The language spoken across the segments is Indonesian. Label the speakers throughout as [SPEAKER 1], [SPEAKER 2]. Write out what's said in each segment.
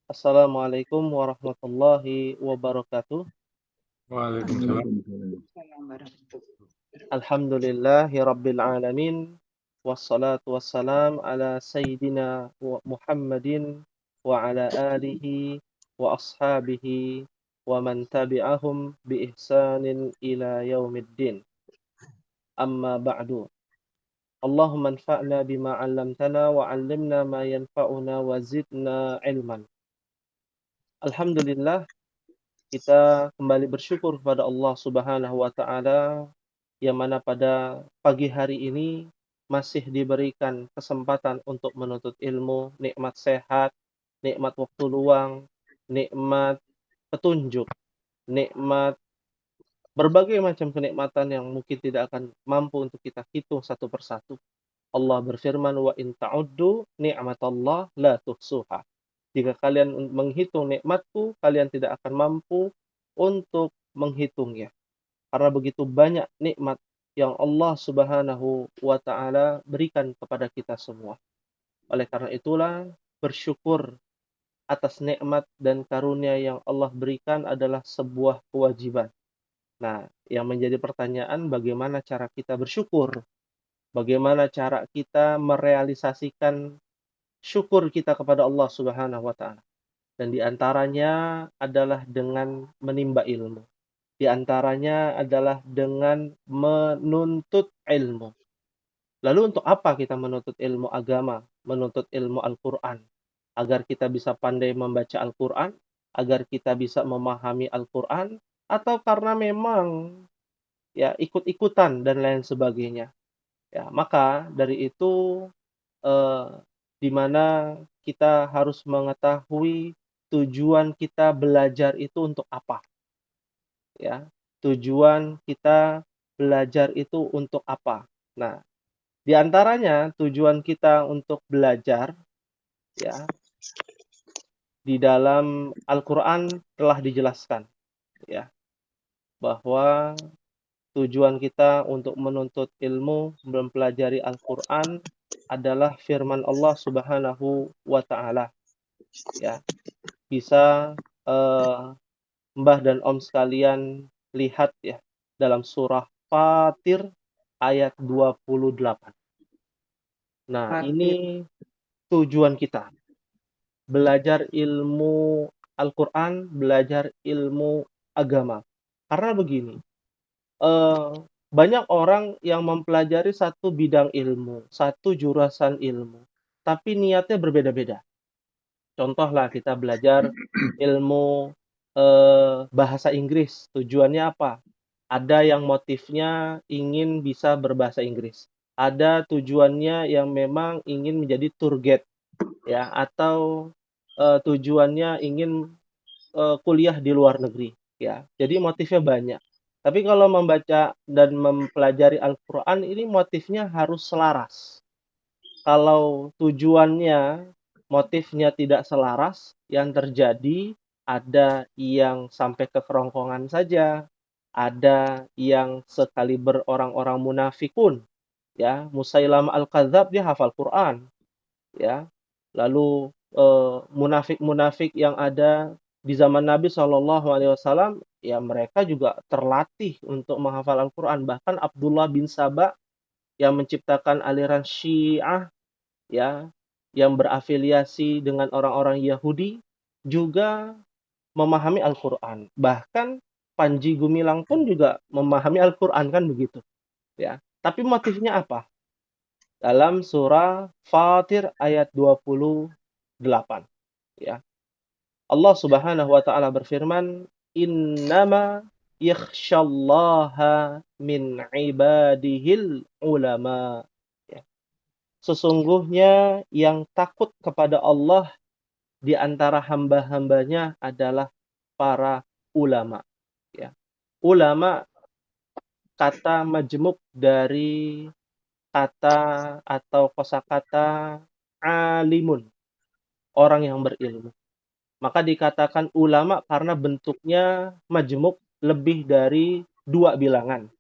[SPEAKER 1] Assalamualaikum warahmatullahi wabarakatuh.
[SPEAKER 2] Waalaikumsalam.
[SPEAKER 1] Alhamdulillahi rabbil alamin. Wassalatu wassalam ala sayyidina Muhammadin wa ala alihi wa ashabihi wa man tabi'ahum bi ihsanin ila yaumiddin. Amma ba'du. Allahumma anfa'na bima 'allamtana wa 'allimna ma yanfa'una wa zidna ilman. Alhamdulillah, kita kembali bersyukur kepada Allah Subhanahu wa taala yang mana pada pagi hari ini masih diberikan kesempatan untuk menuntut ilmu, nikmat sehat, nikmat waktu luang, nikmat petunjuk, nikmat berbagai macam kenikmatan yang mungkin tidak akan mampu untuk kita hitung satu persatu. Allah berfirman, "Wa in ta'uddu ni'matallah la tuhsuha." Jika kalian menghitung nikmatku, kalian tidak akan mampu untuk menghitungnya. Karena begitu banyak nikmat yang Allah Subhanahu wa taala berikan kepada kita semua. Oleh karena itulah, bersyukur atas nikmat dan karunia yang Allah berikan adalah sebuah kewajiban. Nah, yang menjadi pertanyaan bagaimana cara kita bersyukur? Bagaimana cara kita merealisasikan syukur kita kepada Allah Subhanahu wa taala? Dan di antaranya adalah dengan menimba ilmu. Di antaranya adalah dengan menuntut ilmu. Lalu untuk apa kita menuntut ilmu agama, menuntut ilmu Al-Qur'an? Agar kita bisa pandai membaca Al-Qur'an, agar kita bisa memahami Al-Qur'an, atau karena memang ya ikut-ikutan dan lain sebagainya. Ya, maka dari itu eh, di mana kita harus mengetahui tujuan kita belajar itu untuk apa, ya. Tujuan kita belajar itu untuk apa? Nah, di antaranya tujuan kita untuk belajar, ya, di dalam Al-Qur'an telah dijelaskan, ya, bahwa tujuan kita untuk menuntut ilmu, mempelajari Al-Qur'an adalah firman Allah Subhanahu wa taala, ya. Bisa Mbah dan Om sekalian lihat ya dalam surah Fatir ayat 28. Nah, ini tujuan kita, belajar ilmu Al-Qur'an, belajar ilmu agama. Karena begini, eee, banyak orang yang mempelajari satu bidang ilmu, satu jurusan ilmu, tapi niatnya berbeda-beda. Contohlah kita belajar ilmu, bahasa Inggris, tujuannya apa? Ada yang motifnya ingin bisa berbahasa Inggris, ada tujuannya yang memang ingin menjadi tour guide ya, atau, tujuannya ingin, kuliah di luar negeri ya. Jadi motifnya banyak. Tapi kalau membaca dan mempelajari Al-Qur'an ini motifnya harus selaras. Kalau tujuannya, motifnya tidak selaras, yang terjadi ada yang sampai ke kerongkongan saja, ada yang sekaliber orang-orang munafikun, ya. Musailamah al-Kadzdzab dia hafal Quran, ya. Lalu, munafik-munafik yang ada di zaman Nabi SAW, ya mereka juga terlatih untuk menghafal Al-Quran. Bahkan Abdullah bin Saba yang menciptakan aliran Syiah, ya, yang berafiliasi dengan orang-orang Yahudi, juga memahami Al-Qur'an. Bahkan Panji Gumilang pun juga memahami Al-Qur'an, kan begitu, ya. Tapi motifnya apa? Dalam surah Fatir ayat 28, ya. Allah Subhanahu wa taala berfirman, "Innama yakhsyallaha min ibadihil ulama." Ya. Sesungguhnya yang takut kepada Allah di antara hamba-hambanya adalah para ulama, ya. Ulama kata majmuk dari kata atau kosakata alimun, orang yang berilmu. Maka dikatakan ulama karena bentuknya majmuk, lebih dari dua bilangan,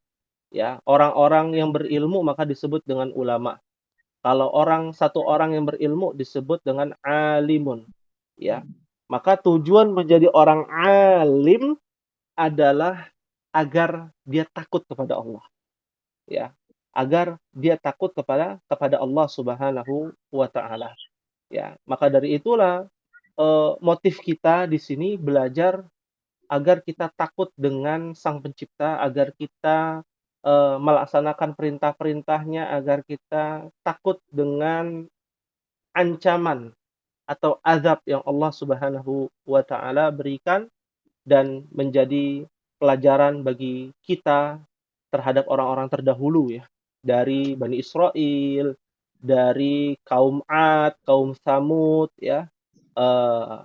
[SPEAKER 1] ya. Orang-orang yang berilmu maka disebut dengan ulama. Kalau satu orang yang berilmu disebut dengan alimun. ya. Maka tujuan menjadi orang alim adalah agar dia takut kepada Allah, ya. Agar dia takut kepada Allah Subhanahu wa taala, ya. Maka dari itulah, motif kita di sini belajar agar kita takut dengan Sang Pencipta, agar kita, melaksanakan perintah-perintahnya, agar kita takut dengan ancaman atau azab yang Allah Subhanahu wa taala berikan dan menjadi pelajaran bagi kita terhadap orang-orang terdahulu ya, dari Bani Israil, dari kaum 'Ad, kaum Tsamud ya,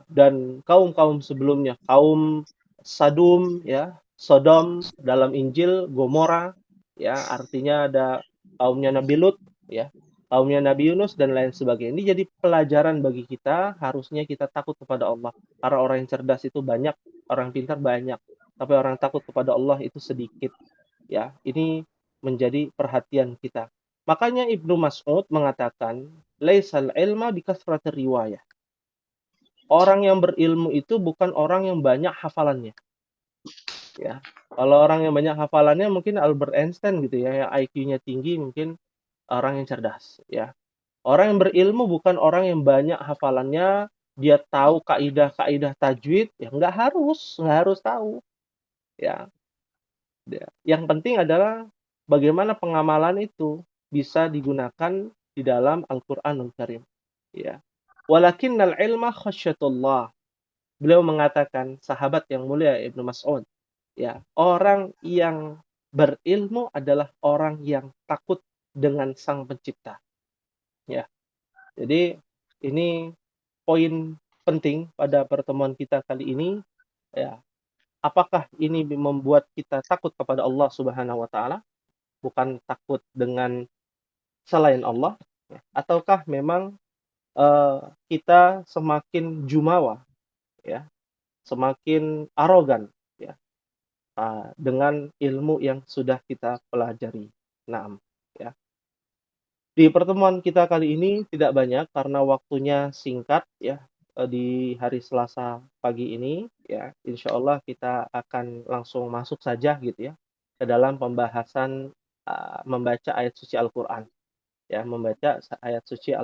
[SPEAKER 1] dan kaum-kaum sebelumnya, kaum Sadum ya, Sodom dalam Injil, Gomora ya, artinya ada kaumnya Nabi Lut ya, kaumnya Nabi Yunus dan lain sebagainya. Ini jadi pelajaran bagi kita, harusnya kita takut kepada Allah. Karena orang yang cerdas itu banyak, orang pintar banyak, tapi orang takut kepada Allah itu sedikit ya. Ini menjadi perhatian kita. Makanya Ibnu Mas'ud mengatakan, "Laisal ilma bikasratir riwayah." Orang yang berilmu itu bukan orang yang banyak hafalannya, ya. Kalau orang yang banyak hafalannya mungkin Albert Einstein gitu ya, yang IQ-nya tinggi mungkin orang yang cerdas, ya. Orang yang berilmu bukan orang yang banyak hafalannya, dia tahu kaidah-kaidah tajwid, ya nggak harus tahu, ya. Yang penting adalah bagaimana pengamalan itu bisa digunakan di dalam Al-Qur'anul Karim, ya. Walakinnal ilma khasyatullah. Beliau mengatakan, sahabat yang mulia Ibnu Mas'ud, ya, orang yang berilmu adalah orang yang takut dengan Sang Pencipta, ya. Jadi ini poin penting pada pertemuan kita kali ini, ya. Apakah ini membuat kita takut kepada Allah Subhanahu wa taala, bukan takut dengan selain Allah, ya, ataukah memang, kita semakin jumawa, ya, semakin arogan, ya, dengan ilmu yang sudah kita pelajari. Naam, ya. Di pertemuan kita kali ini tidak banyak karena waktunya singkat ya, di hari Selasa pagi ini ya, insya Allah kita akan langsung masuk saja gitu ya, ke dalam pembahasan, membaca ayat suci Al-Qur'an, ya, membaca ayat suci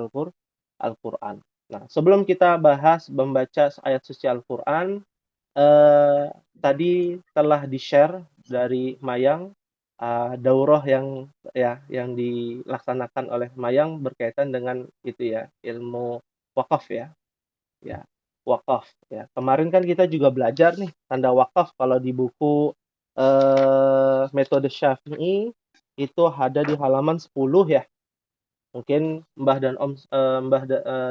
[SPEAKER 1] Al-Qur'an. Nah, sebelum kita bahas membaca ayat suci Al-Qur'an, tadi telah di-share dari Mayang, daurah yang dilaksanakan oleh Mayang berkaitan dengan itu ya, ilmu wakaf ya, ya, wakaf ya. Kemarin kan kita juga belajar nih tanda wakaf kalau di buku, Metode Syafi'i itu ada di halaman 10 ya. Mungkin Mbah dan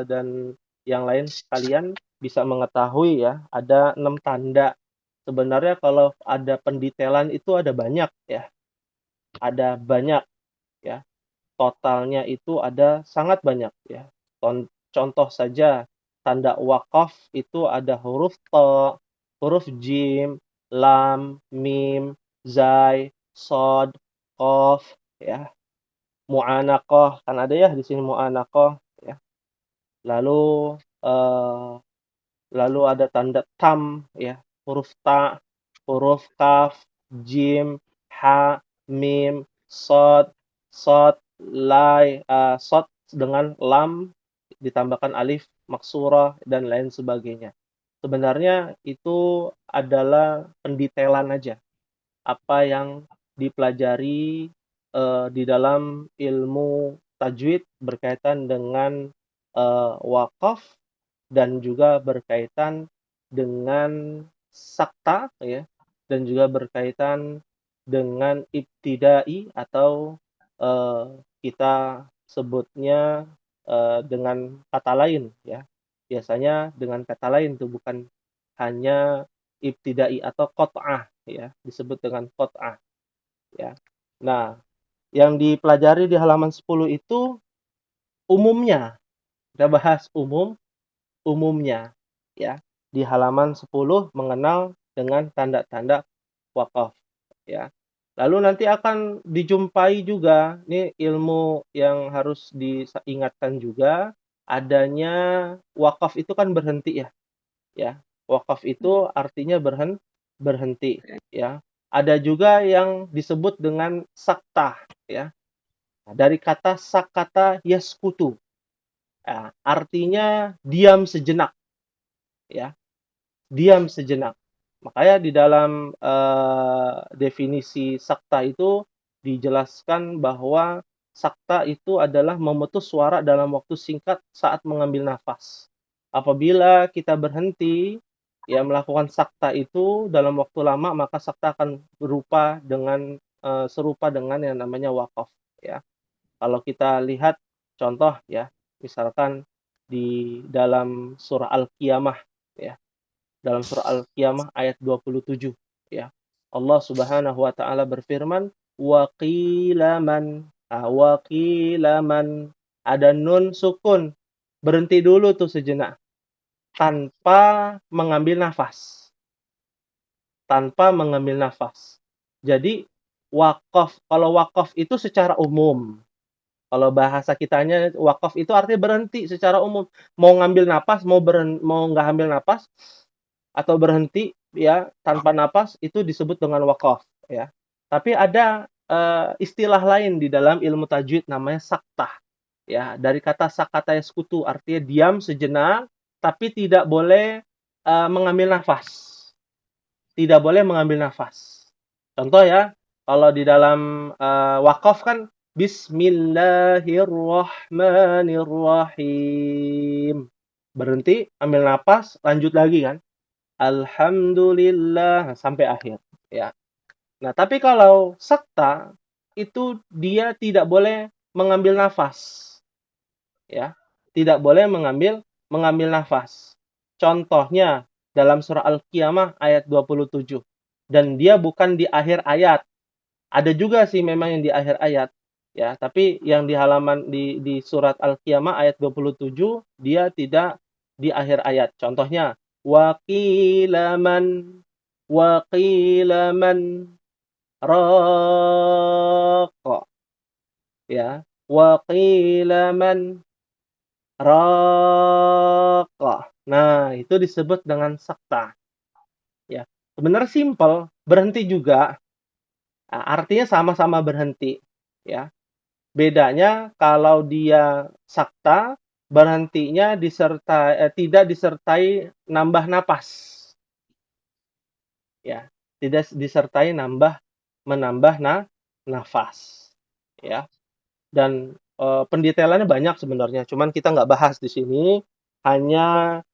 [SPEAKER 1] dan yang lain sekalian bisa mengetahui ya, ada 6 tanda. Sebenarnya kalau ada pendetailan itu ada banyak ya, ada banyak ya, totalnya itu ada sangat banyak ya. Contoh saja, tanda wakaf itu ada huruf ta, huruf jim, lam, mim, zai, shad, qaf ya. Mu'anaqah, kan ada ya di sini mu'anaqah ya. Lalu, lalu ada tanda tam ya, huruf ta, huruf kaf, jim, ha, mim, shad, shad, shad dengan lam ditambahkan alif maksurah dan lain sebagainya. Sebenarnya itu adalah pendetailan aja, apa yang dipelajari, di dalam ilmu tajwid berkaitan dengan, wakaf dan juga berkaitan dengan sakta ya, dan juga berkaitan dengan ibtidai atau, eee, kita sebutnya, dengan kata lain ya. Biasanya dengan kata lain tuh, bukan hanya ibtidai atau qat'ah ya, disebut dengan qat'ah ya. Nah, yang dipelajari di halaman 10 itu umumnya, kita bahas umumnya ya. Di halaman 10 mengenal dengan tanda-tanda wakaf ya. Lalu nanti akan dijumpai juga, ini ilmu yang harus diingatkan juga, adanya wakaf itu kan berhenti ya. ya. Wakaf itu artinya berhenti, ya. Ada juga yang disebut dengan sakta, ya. Dari kata sakata yaskutu, ya, artinya diam sejenak, ya. Diam sejenak. Makanya di dalam definisi sakta itu dijelaskan bahwa sakta itu adalah memutus suara dalam waktu singkat saat mengambil nafas. Apabila kita berhenti ya melakukan sakta itu dalam waktu lama, maka sakta akan berupa dengan serupa dengan yang namanya wakaf, ya. Kalau kita lihat contoh ya, misalkan di dalam surah Al-Qiyamah ya. Dalam surah Al-Qiyamah ayat 27 ya. Allah Subhanahu wa taala berfirman, "Wa qila man", wa qila man, ada nun sukun. Berhenti dulu tuh sejenak tanpa mengambil nafas. Tanpa mengambil nafas. Jadi wakaf, kalau wakaf itu secara umum. Kalau bahasa kitanya wakaf itu artinya berhenti secara umum. Mau ngambil napas, mau nggak ambil napas, atau berhenti ya tanpa napas itu disebut dengan wakaf ya. Tapi ada istilah lain di dalam ilmu tajwid namanya saktah ya. Dari kata sakata yaskutu artinya diam sejenak tapi tidak boleh mengambil nafas. Tidak boleh mengambil nafas. Contoh ya, kalau di dalam wakaf kan Bismillahirrahmanirrahim. Berhenti, ambil nafas, lanjut lagi kan. Alhamdulillah sampai akhir ya. Nah, tapi kalau sakta itu dia tidak boleh mengambil nafas ya. Tidak boleh mengambil mengambil nafas. Contohnya dalam surah Al-Qiyamah ayat 27. Dan dia bukan di akhir ayat. Ada juga sih memang yang di akhir ayat ya, tapi yang di halaman di surat Al-Qiyamah ayat 27 dia tidak di akhir ayat. Contohnya waqilaman waqilaman raqa ya. Waqilaman raqa. Nah, itu disebut dengan sakta ya. Sebenarnya simpel, berhenti juga. Nah, artinya sama-sama berhenti ya. Bedanya kalau dia sakta, berhentinya tidak disertai nambah napas. Ya, tidak disertai menambah nafas. Ya. Dan pendetailannya banyak sebenarnya, cuman kita nggak bahas di sini. Hanya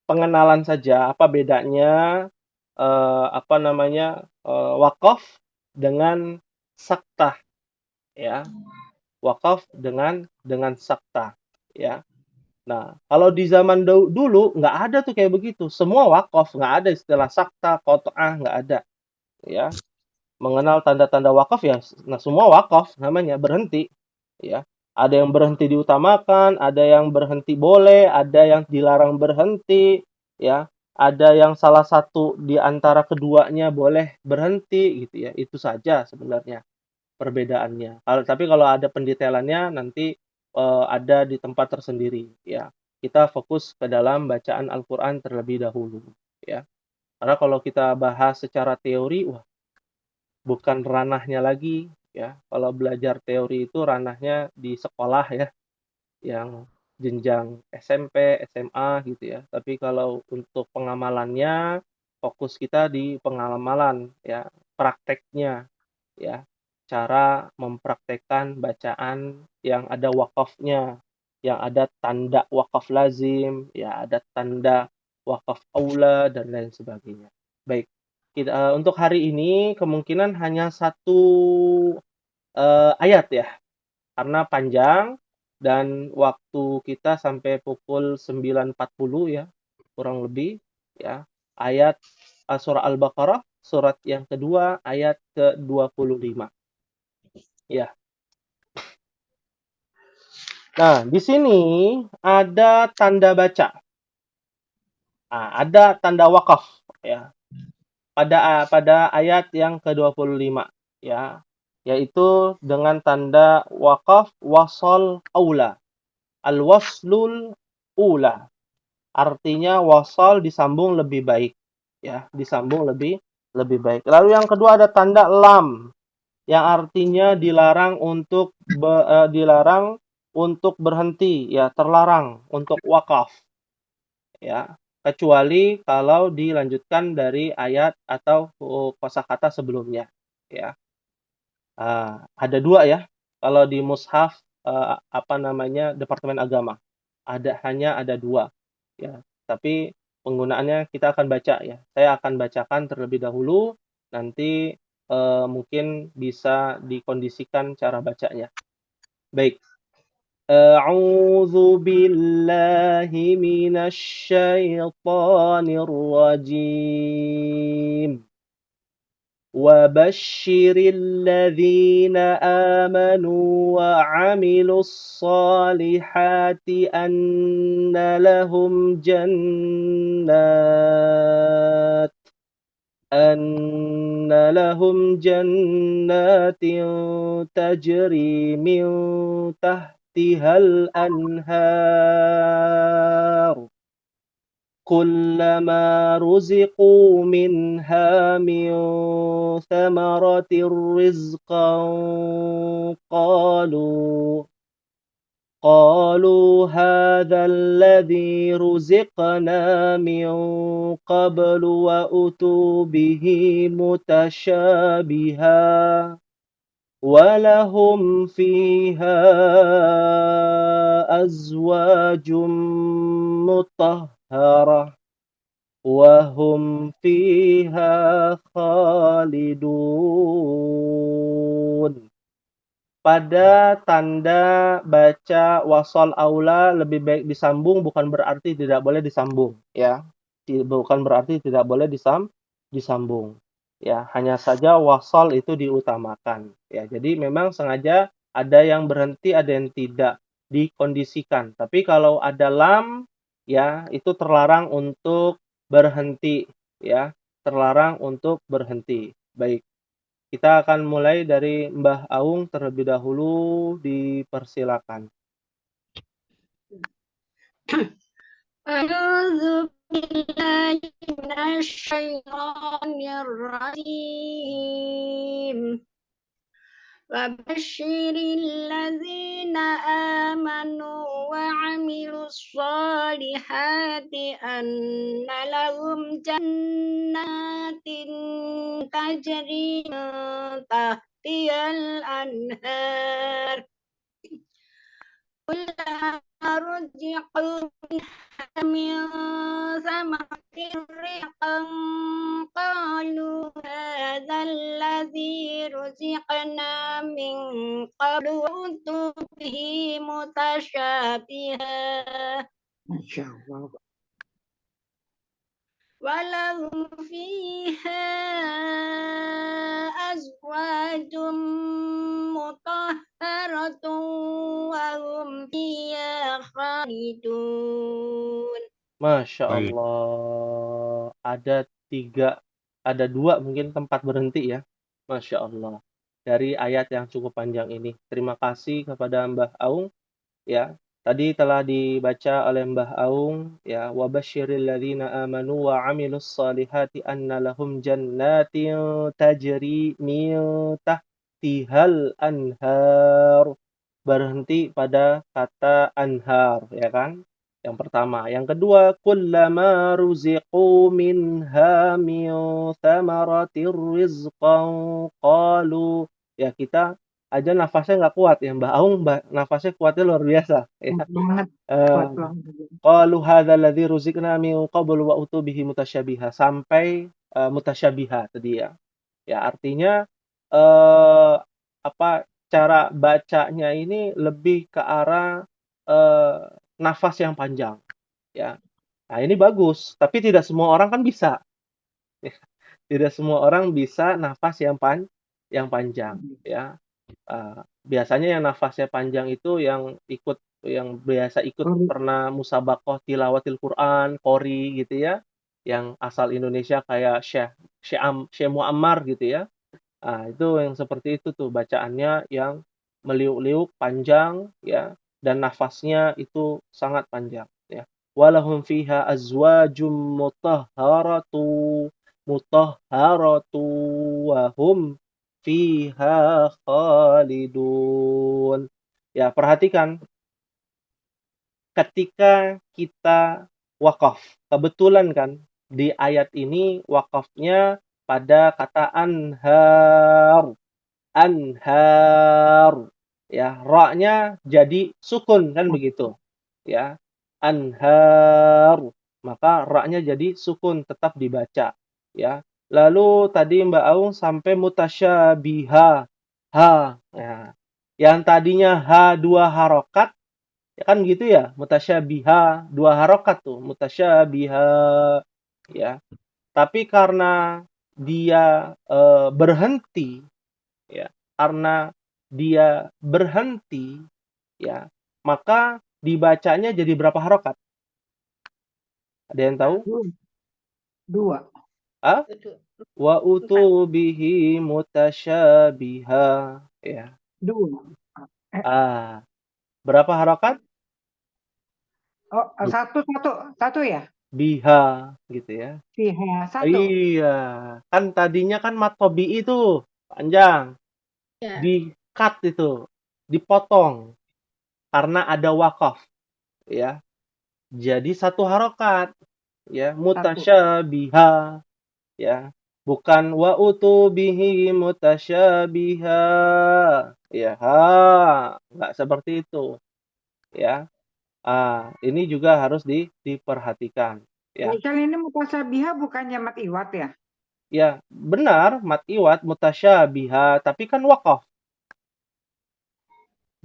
[SPEAKER 1] pengenalan saja apa bedanya wakaf dengan sakta ya. Wakaf dengan sakta ya. Nah, kalau di zaman dulu nggak ada tuh kayak begitu. Semua wakaf, nggak ada istilah sakta, qot'ah, nggak ada ya. Mengenal tanda-tanda wakaf ya, nah semua wakaf namanya berhenti ya. Ada yang berhenti diutamakan, ada yang berhenti boleh, ada yang dilarang berhenti ya. Ada yang salah satu di antara keduanya boleh berhenti gitu ya. Itu saja sebenarnya perbedaannya. Tapi kalau ada pendetailannya nanti ada di tempat tersendiri ya. Kita fokus ke dalam bacaan Al-Qur'an terlebih dahulu ya. Karena kalau kita bahas secara teori, wah bukan ranahnya lagi ya. Kalau belajar teori itu ranahnya di sekolah ya, yang jenjang SMP, SMA gitu ya. Tapi kalau untuk pengamalannya, fokus kita di pengamalan ya, prakteknya ya. Cara mempraktekkan bacaan yang ada wakafnya, yang ada tanda wakaf lazim, ya ada tanda wakaf aula dan lain sebagainya. Baik, untuk hari ini kemungkinan hanya satu ayat ya, karena panjang dan waktu kita sampai pukul 9.40 ya, kurang lebih ya. Ayat surah Al-Baqarah, surat yang kedua ayat ke-25. Ya. Nah, di sini ada tanda baca. Nah, ada tanda wakaf ya. Pada ayat yang ke-25 ya, yaitu dengan tanda wakaf wasol aula. Al-waslul ula. artinya wasal disambung lebih baik, ya, disambung lebih baik. Lalu yang kedua ada tanda lam, yang artinya dilarang untuk berhenti, ya, terlarang untuk wakaf, ya, kecuali kalau dilanjutkan dari ayat atau kosakata sebelumnya, ya. Ada 2 ya, kalau di mushaf, Departemen Agama. Hanya ada 2 ya, tapi penggunaannya kita akan baca ya. Saya akan bacakan terlebih dahulu, nanti, mungkin bisa dikondisikan cara bacanya. Baik. A'udzu billahi minasy syaithanir rajim. وبشر الذين آمنوا وعملوا الصالحات أن لهم جنات تجري من تحتها الأنهار كلما رزقوا منها من ثمرة رزقا قالوا هذا الذي رزقنا من قبل وأتوا به متشابها ولهم فيها أزواج مطهرة وهم فيها خالدون. Pada tanda baca wasal aula lebih baik disambung bukan berarti tidak boleh disambung, ya. Bukan berarti tidak boleh disambung. Ya, hanya saja wasal itu diutamakan. Ya, jadi memang sengaja ada yang berhenti, ada yang tidak, dikondisikan. Tapi kalau ada lam, ya, itu terlarang untuk berhenti, ya. Terlarang untuk berhenti. Baik. Kita akan mulai dari Mbah Aung terlebih dahulu, dipersilakan.
[SPEAKER 3] أعوذ بالله من الشيطان الرجيم وبشر الذين آمنوا وعملوا الصالحات أن لهم جنات تجري من تحتها الأنهار كلما رزقوا من ثمرة رزقا قالوا هذا الذي رزقنا من قبل وأتوا به متشابها ولهم فيها أزواج مطهرة وهم فيها خالدون.
[SPEAKER 1] Masya
[SPEAKER 2] Baik.
[SPEAKER 1] Allah. Ada 2 mungkin tempat berhenti ya. Masya Allah. Dari ayat yang cukup panjang ini. Terima kasih kepada Mbah Aung, ya. Tadi telah dibaca oleh Mbah Aung, ya, wa basyiril ladzina amanu wa 'amilus shalihati anna lahum jannatin tajri min tahtihal anhar. Berhenti pada kata anhar, ya kan? Yang pertama. Yang kedua, kullama ruziqu minha min thamaratir rizqan qalu. Ya, kita aja nafasnya nggak kuat ya, Mbak Aung nafasnya kuatnya luar biasa ya.
[SPEAKER 4] Banget, kuat
[SPEAKER 1] Eh,
[SPEAKER 4] banget.
[SPEAKER 1] qalu hadzal ladzi ruziqna min qablu wa utu bihi mutasyabiha sampai mutasyabiha tadi ya. Ya artinya eh cara bacanya ini lebih ke arah nafas yang panjang ya. Nah, ini bagus, tapi tidak semua orang kan bisa. Tidak semua orang bisa nafas yang panjang ya. Biasanya yang nafasnya panjang itu yang biasa ikut pernah musabaqah tilawatil Quran, qori gitu ya, yang asal Indonesia kayak Syekh Muammar gitu ya. Itu yang seperti itu tuh bacaannya yang meliuk-liuk, panjang ya, dan nafasnya itu sangat panjang ya. walahum fiha azwajum mutahharatu wa hum fiha khalidun. Ya, perhatikan ketika kita wakaf. Kebetulan kan di ayat ini wakafnya pada kata anhar. Anhar. Ya, ra-nya jadi sukun kan begitu. Ya. Anhar. Maka ra-nya jadi sukun tetap dibaca, ya. Lalu tadi Mbak Aung sampai mutasyabiha. Ha. Ya. Yang tadinya ha 2 harokat, ya kan gitu ya, mutasyabiha 2 harokat tuh, mutasyabiha, ya. Tapi karena dia berhenti, ya, karena dia berhenti, ya, maka dibacanya jadi berapa harokat? Ada yang tahu?
[SPEAKER 4] Dua.
[SPEAKER 1] Ah? Wa utubihi mutasyabiha, ya.
[SPEAKER 4] Dua.
[SPEAKER 1] Berapa harokat?
[SPEAKER 4] Oh, satu ya?
[SPEAKER 1] Biha, gitu ya.
[SPEAKER 4] Fiha, satu.
[SPEAKER 1] Iya, kan tadinya kan mat tobi'i itu panjang,
[SPEAKER 3] Ya.
[SPEAKER 1] di-cut itu, dipotong karena ada wakaf, ya. Jadi 1 harokat, ya, mutasyabiha, ya. Bukan wa utubihi mutasyabiha, ya, nggak seperti itu, ya. Ini juga harus diperhatikan, ya.
[SPEAKER 4] Misal ini mutasyabiha bukannya mat iwat ya?
[SPEAKER 1] Ya, benar, mat iwat mutasyabiha, tapi kan wakaf.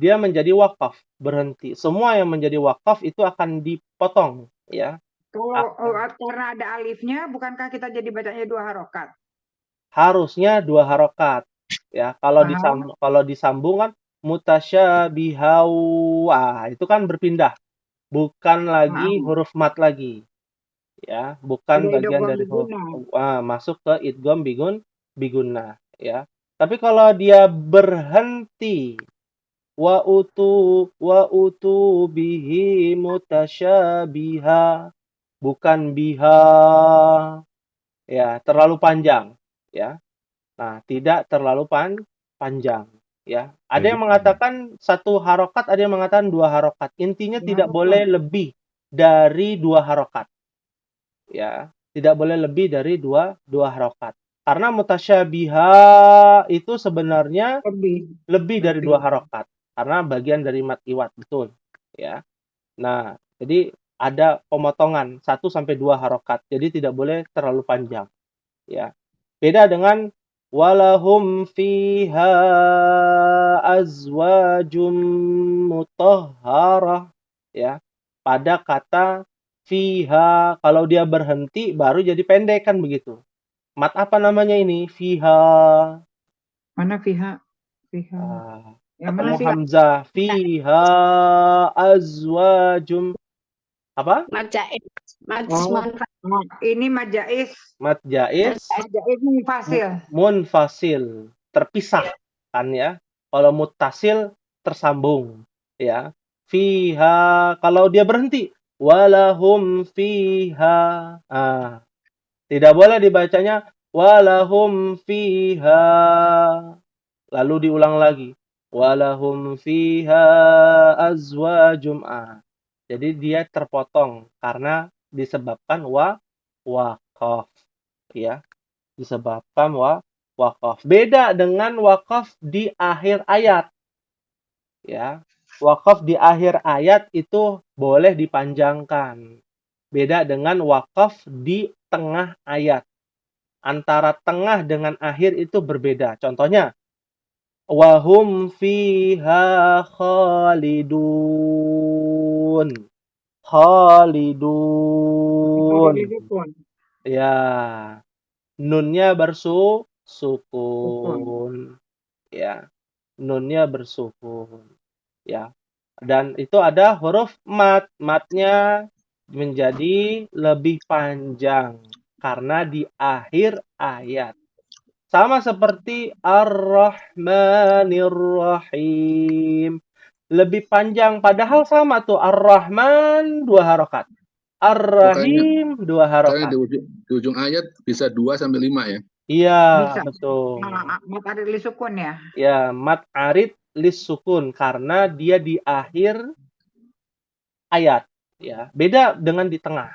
[SPEAKER 1] Dia menjadi wakaf, berhenti. Semua yang menjadi wakaf itu akan dipotong, ya.
[SPEAKER 4] Kalau karena ada alifnya, bukankah kita jadi bacanya 2 harokat?
[SPEAKER 1] Harusnya 2 harokat, ya. Kalau disambung kan mutasyabihau, itu kan berpindah, bukan lagi huruf mat lagi, ya, bukan
[SPEAKER 4] Ada
[SPEAKER 1] bagian
[SPEAKER 4] idgham
[SPEAKER 1] dari huruf
[SPEAKER 4] biguna.
[SPEAKER 1] masuk ke idgham bigunna, ya. Tapi kalau dia berhenti wa utu bihi mutasyabiha, bukan biha, ya, terlalu panjang, ya. Nah, tidak terlalu panjang, ya. Ada yang mengatakan 1 harokat, ada yang mengatakan 2 harokat. Intinya tidak boleh lebih dari 2 harokat, ya. Tidak boleh lebih dari 2 harokat. Karena mutasyabiha itu sebenarnya lebih dari 2 harokat. Karena bagian dari mat iwat, betul, ya. Nah, jadi ada pemotongan 1 sampai 2 harokat. Jadi tidak boleh terlalu panjang, ya. Beda dengan walahum fiha azwajum mutahharah, ya. Pada kata fiha, kalau dia berhenti baru jadi pendek kan begitu. Mat apa namanya ini? Fiha.
[SPEAKER 4] Mana fiha? Fiha. Yang mana
[SPEAKER 1] Ketemu
[SPEAKER 4] fiha?
[SPEAKER 1] hamzah. Fiha azwajum. Apa?
[SPEAKER 3] Mat jaiz.
[SPEAKER 4] Ini mat jaiz.
[SPEAKER 1] Mat jaiz.
[SPEAKER 4] Jaiz munfasil.
[SPEAKER 1] Munfasil. Terpisah kan ya. Kalau muttasil tersambung, ya. Fiha, kalau dia berhenti, walahum fiha. Tidak boleh dibacanya walahum fiha. Lalu diulang lagi. Walahum fiha azwajum. Jadi dia terpotong karena disebabkan wakaf, ya. Disebabkan wakaf. Beda dengan wakaf di akhir ayat, ya. Wakaf di akhir ayat itu boleh dipanjangkan. Beda dengan wakaf di tengah ayat. Antara tengah dengan akhir itu berbeda. Contohnya, wahum fiha khalidun. Khalidun. Ya. Nunnya bersukun. Ya. Nunnya bersukun. Ya. Dan itu ada huruf mat. Matnya menjadi lebih panjang karena di akhir ayat. Sama seperti Ar-Rahmanir Rahim. Lebih panjang padahal sama tuh Ar-Rahman 2 harokat. Ar-Rahim 2
[SPEAKER 2] Makanya
[SPEAKER 1] harokat.
[SPEAKER 2] di ujung ayat bisa 2 sampai 5 ya.
[SPEAKER 1] Iya,
[SPEAKER 4] Bisa.
[SPEAKER 1] betul.
[SPEAKER 4] Mat ada li sukun ya.
[SPEAKER 1] Ya, mat arid lis sukun karena dia di akhir ayat, ya. Beda dengan di tengah.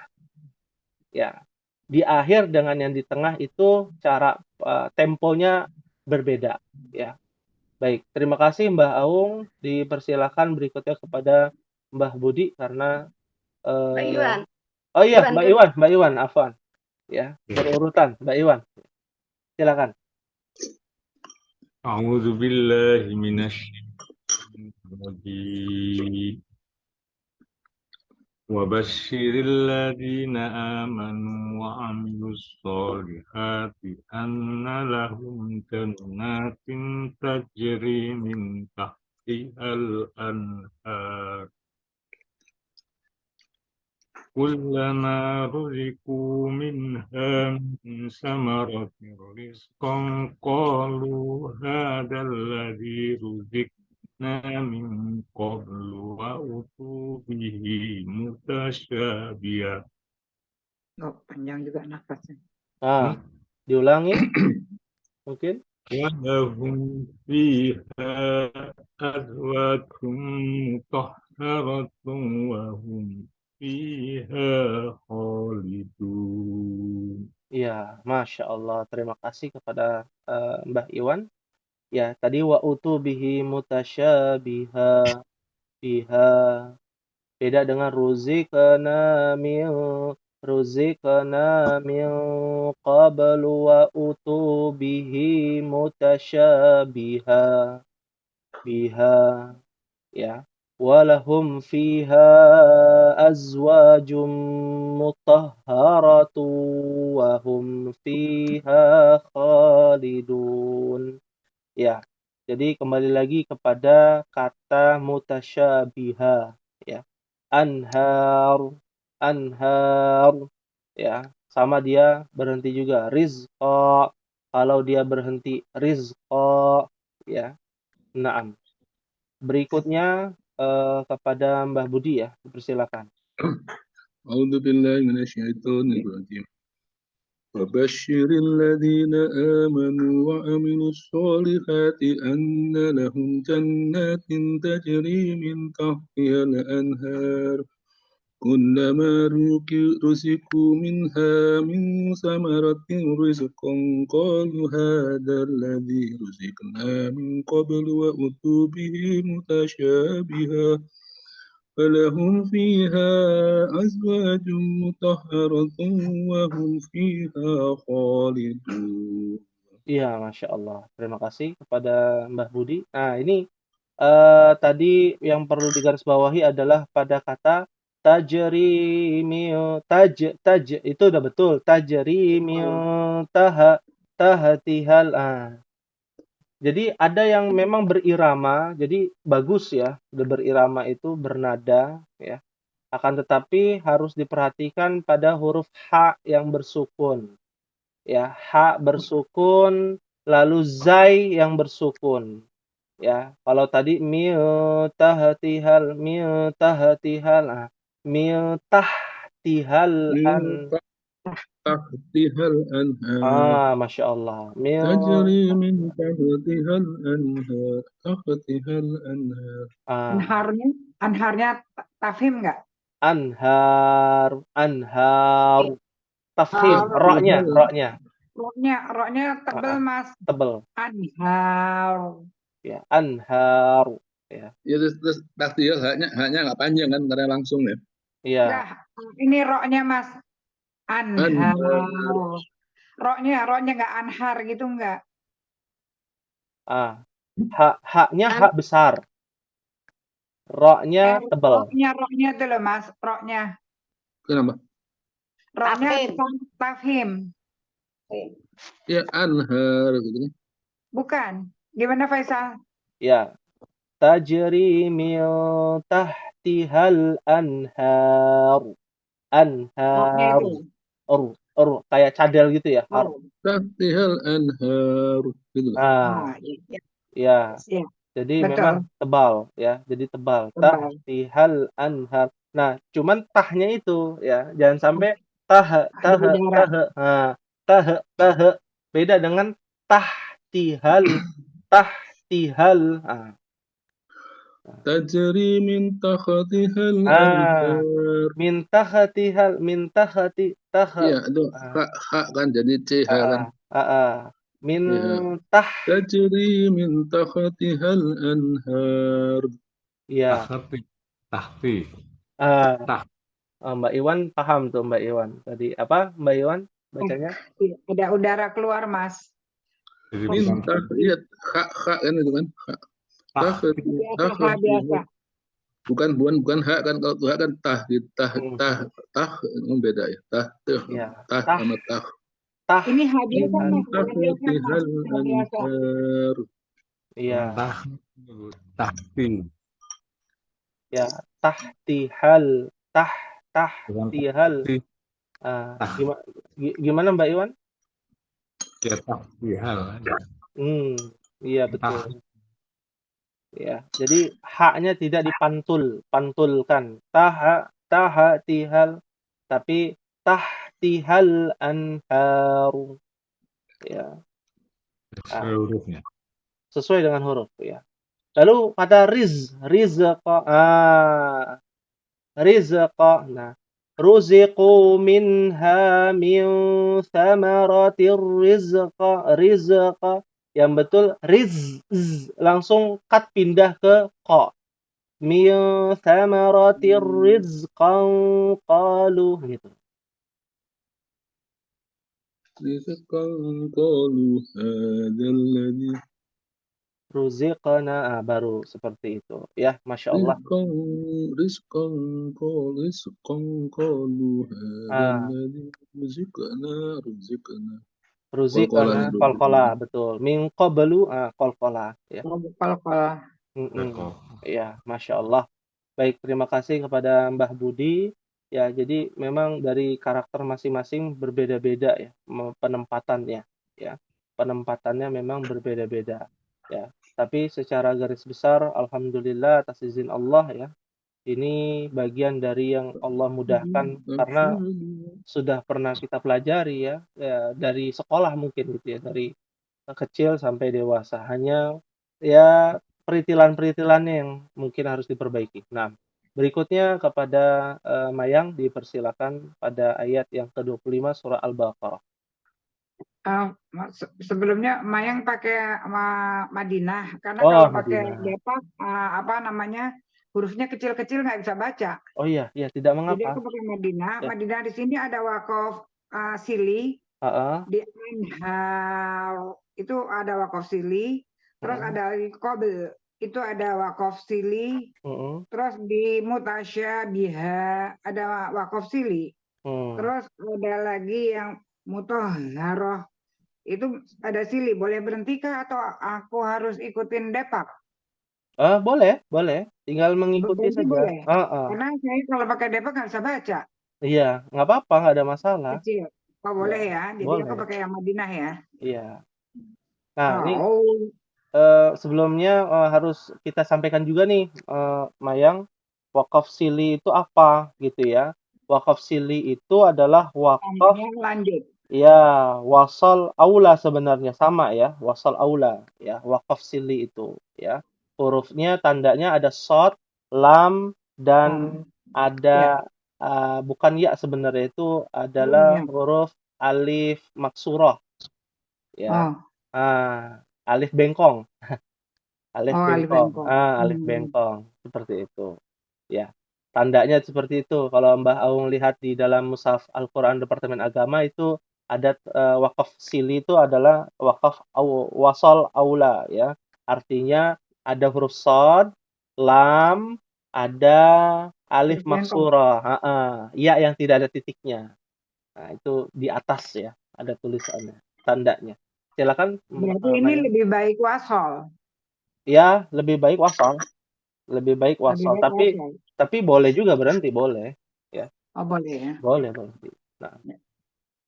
[SPEAKER 1] Ya. Di akhir dengan yang di tengah itu cara temponya berbeda, ya. Baik, terima kasih Mbah Aung. Dipersilakan berikutnya kepada Mbah Budi karena
[SPEAKER 3] Pak Iwan.
[SPEAKER 1] oh iya,
[SPEAKER 3] Iwan
[SPEAKER 1] Mbak Iwan, afwan. Ya, berurutan, Mbak Iwan. Silakan.
[SPEAKER 2] A'udzu billahi minasyaitonir rajim. وبشر الذين آمنوا وعملوا الصالحات أن لهم جنات تجري من تحتها الأنهار كلما رزقوا منها من ثمرة رزقا قالوا هذا الذي رزقنا من قبل وأتوا به متشابها.
[SPEAKER 4] Oh, panjang juga nafasnya.
[SPEAKER 1] Diulangi mungkin.
[SPEAKER 2] ولهم فيها أزواج مطهرة وهم fiha khalidun.
[SPEAKER 1] Ya, Masya Allah. Terima kasih kepada Mbah Iwan. Ya, tadi wa utu bihi mutasyabiha biha. Beda dengan ruzikana min qablu wa utu bihi mutasyabiha biha. Ya. Walahum fiha azwajum mutahharatu wa hum fiha khalidun. Ya. Jadi kembali lagi kepada kata mutasyabiha, ya. Anhar, ya. Sama dia berhenti juga rizqa. Kalau dia berhenti rizqa, ya. Naam. Berikutnya kepada Mbah Budi ya, persilakan.
[SPEAKER 2] A'udzu billahi minasyaitonir rajim. وبشر الذين آمنوا وعملوا الصالحات أن لهم جنات تجري من تحتها الأنهار كلما رزقوا منها من ثمرة رزقا قالوا هذا الذي رزقنا من قبل وأتوا به متشابها فلهم فيها أزواج مطهرة وهم فيها خالدون.
[SPEAKER 1] Iya, Masya Allah. Terima kasih kepada Mbah Budi. Nah, ini tadi yang perlu digarisbawahi adalah pada kata tajri itu udah betul. Tajri tahatihal. Jadi ada yang memang berirama, jadi bagus ya, udah berirama itu bernada ya. Akan tetapi harus diperhatikan pada huruf H yang bersukun. Ya, H bersukun, lalu Zai yang bersukun. Ya, kalau tadi miltahtihal, miltahtihal
[SPEAKER 2] tahtihal anhar.
[SPEAKER 1] Masya Allah.
[SPEAKER 2] Tajri min tahtihal anhar. Tahtihal anhar.
[SPEAKER 4] Anharnya tafhim nggak?
[SPEAKER 1] Anhar. Tafhim, roknya.
[SPEAKER 4] Roknya tebel Mas.
[SPEAKER 1] Tebel.
[SPEAKER 4] Anhar.
[SPEAKER 1] Ya, anhar. Ya.
[SPEAKER 2] Ya terus tahtihal haknya nggak panjang kan karena langsung ya.
[SPEAKER 1] Iya.
[SPEAKER 4] Nah, ini roknya Mas. Anhar. Roknya nggak anhar gitu nggak?
[SPEAKER 1] Haknya hak besar. Roknya tebal.
[SPEAKER 4] Roknya itu loh Mas, roknya.
[SPEAKER 2] Kenapa?
[SPEAKER 4] Roknya tafhim.
[SPEAKER 2] Ya anhar gitu.
[SPEAKER 4] Bukan. Gimana Faisal?
[SPEAKER 1] Ya. Tajri min tahtihal anhar. Anhar. Kayak cadel gitu ya.
[SPEAKER 2] Tahtihal anhar gitu.
[SPEAKER 1] Ya. Jadi betul. Memang tebal ya. Jadi tebal. Tahtihal anhar. Nah, cuman tahnya itu ya, jangan sampai tahe
[SPEAKER 4] Ada
[SPEAKER 1] tahe
[SPEAKER 4] udara.
[SPEAKER 1] tahe. Nah, tahe tahe beda dengan tahtihal tahtihal.
[SPEAKER 2] Tajri min tahtihal
[SPEAKER 1] Ah,
[SPEAKER 2] anhar.
[SPEAKER 1] min tahatihal min tahati taha.
[SPEAKER 2] Iya, itu
[SPEAKER 1] Ah,
[SPEAKER 2] hak kan jadi CH kan.
[SPEAKER 1] min
[SPEAKER 2] Iya.
[SPEAKER 1] tah
[SPEAKER 2] Tajri min tahtihal anhar.
[SPEAKER 1] ya.
[SPEAKER 5] Tahti. Tahti.
[SPEAKER 1] Ah,
[SPEAKER 5] Tah.
[SPEAKER 1] Mbak Iwan paham tuh Mbak Iwan. Tadi apa Mbak Iwan bacanya?
[SPEAKER 4] Ada udara keluar, Mas.
[SPEAKER 5] Jadi
[SPEAKER 2] Min
[SPEAKER 5] bukan
[SPEAKER 2] tah, iya, hak kan itu kan. Hak.
[SPEAKER 5] tah.
[SPEAKER 4] Biasa, biasa.
[SPEAKER 2] Bukan hak kan, kalau hak kan tah gitu. Tah beda ya.
[SPEAKER 1] Ya,
[SPEAKER 2] Tah
[SPEAKER 1] tah
[SPEAKER 2] sama tah.
[SPEAKER 1] tah
[SPEAKER 4] Ini hadiah kan,
[SPEAKER 2] Min
[SPEAKER 4] Mas? Hadiah kan, Mas?
[SPEAKER 2] tahtihal
[SPEAKER 4] Biasa.
[SPEAKER 2] anhar.
[SPEAKER 1] iya.
[SPEAKER 5] Tah. Tahti.
[SPEAKER 1] Ya, tahtihal tah
[SPEAKER 5] Bukan
[SPEAKER 1] tahtihal.
[SPEAKER 5] tahti.
[SPEAKER 1] Ah, gimana Mbak Iwan?
[SPEAKER 5] Ya tahtihal.
[SPEAKER 1] Iya betul. Ya, jadi haknya tidak pantulkan. Tahatihal, tapi tahtihal anharu. Ya,
[SPEAKER 5] Sesuai hurufnya.
[SPEAKER 1] sesuai dengan huruf ya. Lalu pada rizqa. Rizqa. Nah, ruziqu minha min thamaratir rizqa. Yang betul langsung cut pindah ke qa. Min thamaratir rizqan qalu gitu.
[SPEAKER 2] Rizqan qalu hadzal ladzi
[SPEAKER 1] Ruziqana baru seperti itu. Ya, Masya Allah.
[SPEAKER 2] rizqan qalu hadzal
[SPEAKER 1] Ah,
[SPEAKER 2] ladzi rizqana.
[SPEAKER 1] Ruziqana
[SPEAKER 2] Qalqalah itu.
[SPEAKER 1] qalqala betul. Min qablu qalqala ya.
[SPEAKER 4] Kalau
[SPEAKER 1] Mm-mm. Ya, Masya Allah. Baik, terima kasih kepada Mbah Budi. Ya, jadi memang dari karakter masing-masing berbeda-beda ya penempatannya. Ya, penempatannya memang berbeda-beda. Ya, tapi secara garis besar, alhamdulillah atas izin Allah ya. Ini bagian dari yang Allah mudahkan karena sudah pernah kita pelajari ya, dari sekolah mungkin gitu ya, dari kecil sampai dewasa. Hanya ya peritilan-peritilannya yang mungkin harus diperbaiki. Nah, berikutnya kepada Mayang dipersilakan pada ayat yang ke-25 surah Al-Baqarah.
[SPEAKER 4] sebelumnya Mayang pakai Madinah karena
[SPEAKER 1] Oh,
[SPEAKER 4] kalau pakai
[SPEAKER 1] Madinah.
[SPEAKER 4] Depak apa namanya hurufnya kecil-kecil nggak bisa baca.
[SPEAKER 1] Oh iya, tidak
[SPEAKER 4] Jadi
[SPEAKER 1] mengapa.
[SPEAKER 4] aku pakai Madinah.
[SPEAKER 1] Ya.
[SPEAKER 4] Madinah di sini ada wakof sili
[SPEAKER 1] Heeh.
[SPEAKER 4] di Anhar itu ada wakof sili. Terus ada lagi Qobel itu ada wakof sili. Terus di Mutasya Biha ada wakof sili. Terus ada lagi yang Mutoharoh itu ada sili. Boleh berhenti kah atau aku harus ikutin Depak?
[SPEAKER 1] Boleh. Tinggal mengikuti
[SPEAKER 4] Berhenti
[SPEAKER 1] saja.
[SPEAKER 4] boleh? Karena saya kalau pakai Depak nggak bisa baca.
[SPEAKER 1] Iya, nggak apa-apa, nggak ada masalah.
[SPEAKER 4] Kecil. Oh boleh ya. Jadi
[SPEAKER 1] Boleh.
[SPEAKER 4] aku pakai yang Madinah ya.
[SPEAKER 1] Iya. Nah, ini
[SPEAKER 4] Oh,
[SPEAKER 1] sebelumnya harus kita sampaikan juga nih, Mayang, wakaf sili itu apa gitu ya. Wakaf sili itu adalah wakaf
[SPEAKER 4] yang lanjut.
[SPEAKER 1] ya wasal aula sebenarnya sama ya, wasal aula ya, wakaf sili itu ya. Hurufnya tandanya ada shad, lam dan ada bukan ya sebenarnya itu adalah huruf alif maksurah ya. Alif bengkong. Alif bengkong. Alif bengkong seperti itu. Ya. Tandanya seperti itu. Kalau Mbah Aung lihat di dalam Mushaf Al-Qur'an Departemen Agama itu ada wakaf sili itu adalah wakaf wasal aula ya. Artinya ada huruf shad, lam, ada alif maksurah, ya yang tidak ada titiknya. Nah, itu di atas ya, ada tulisannya, tandanya. Silakan.
[SPEAKER 4] Berarti ini lebih baik wasol.
[SPEAKER 1] Ya, lebih baik wasal. Lebih baik wasal. Tapi boleh juga berhenti, boleh. Ya.
[SPEAKER 4] Oh, boleh ya.
[SPEAKER 1] Boleh berhenti. Nah.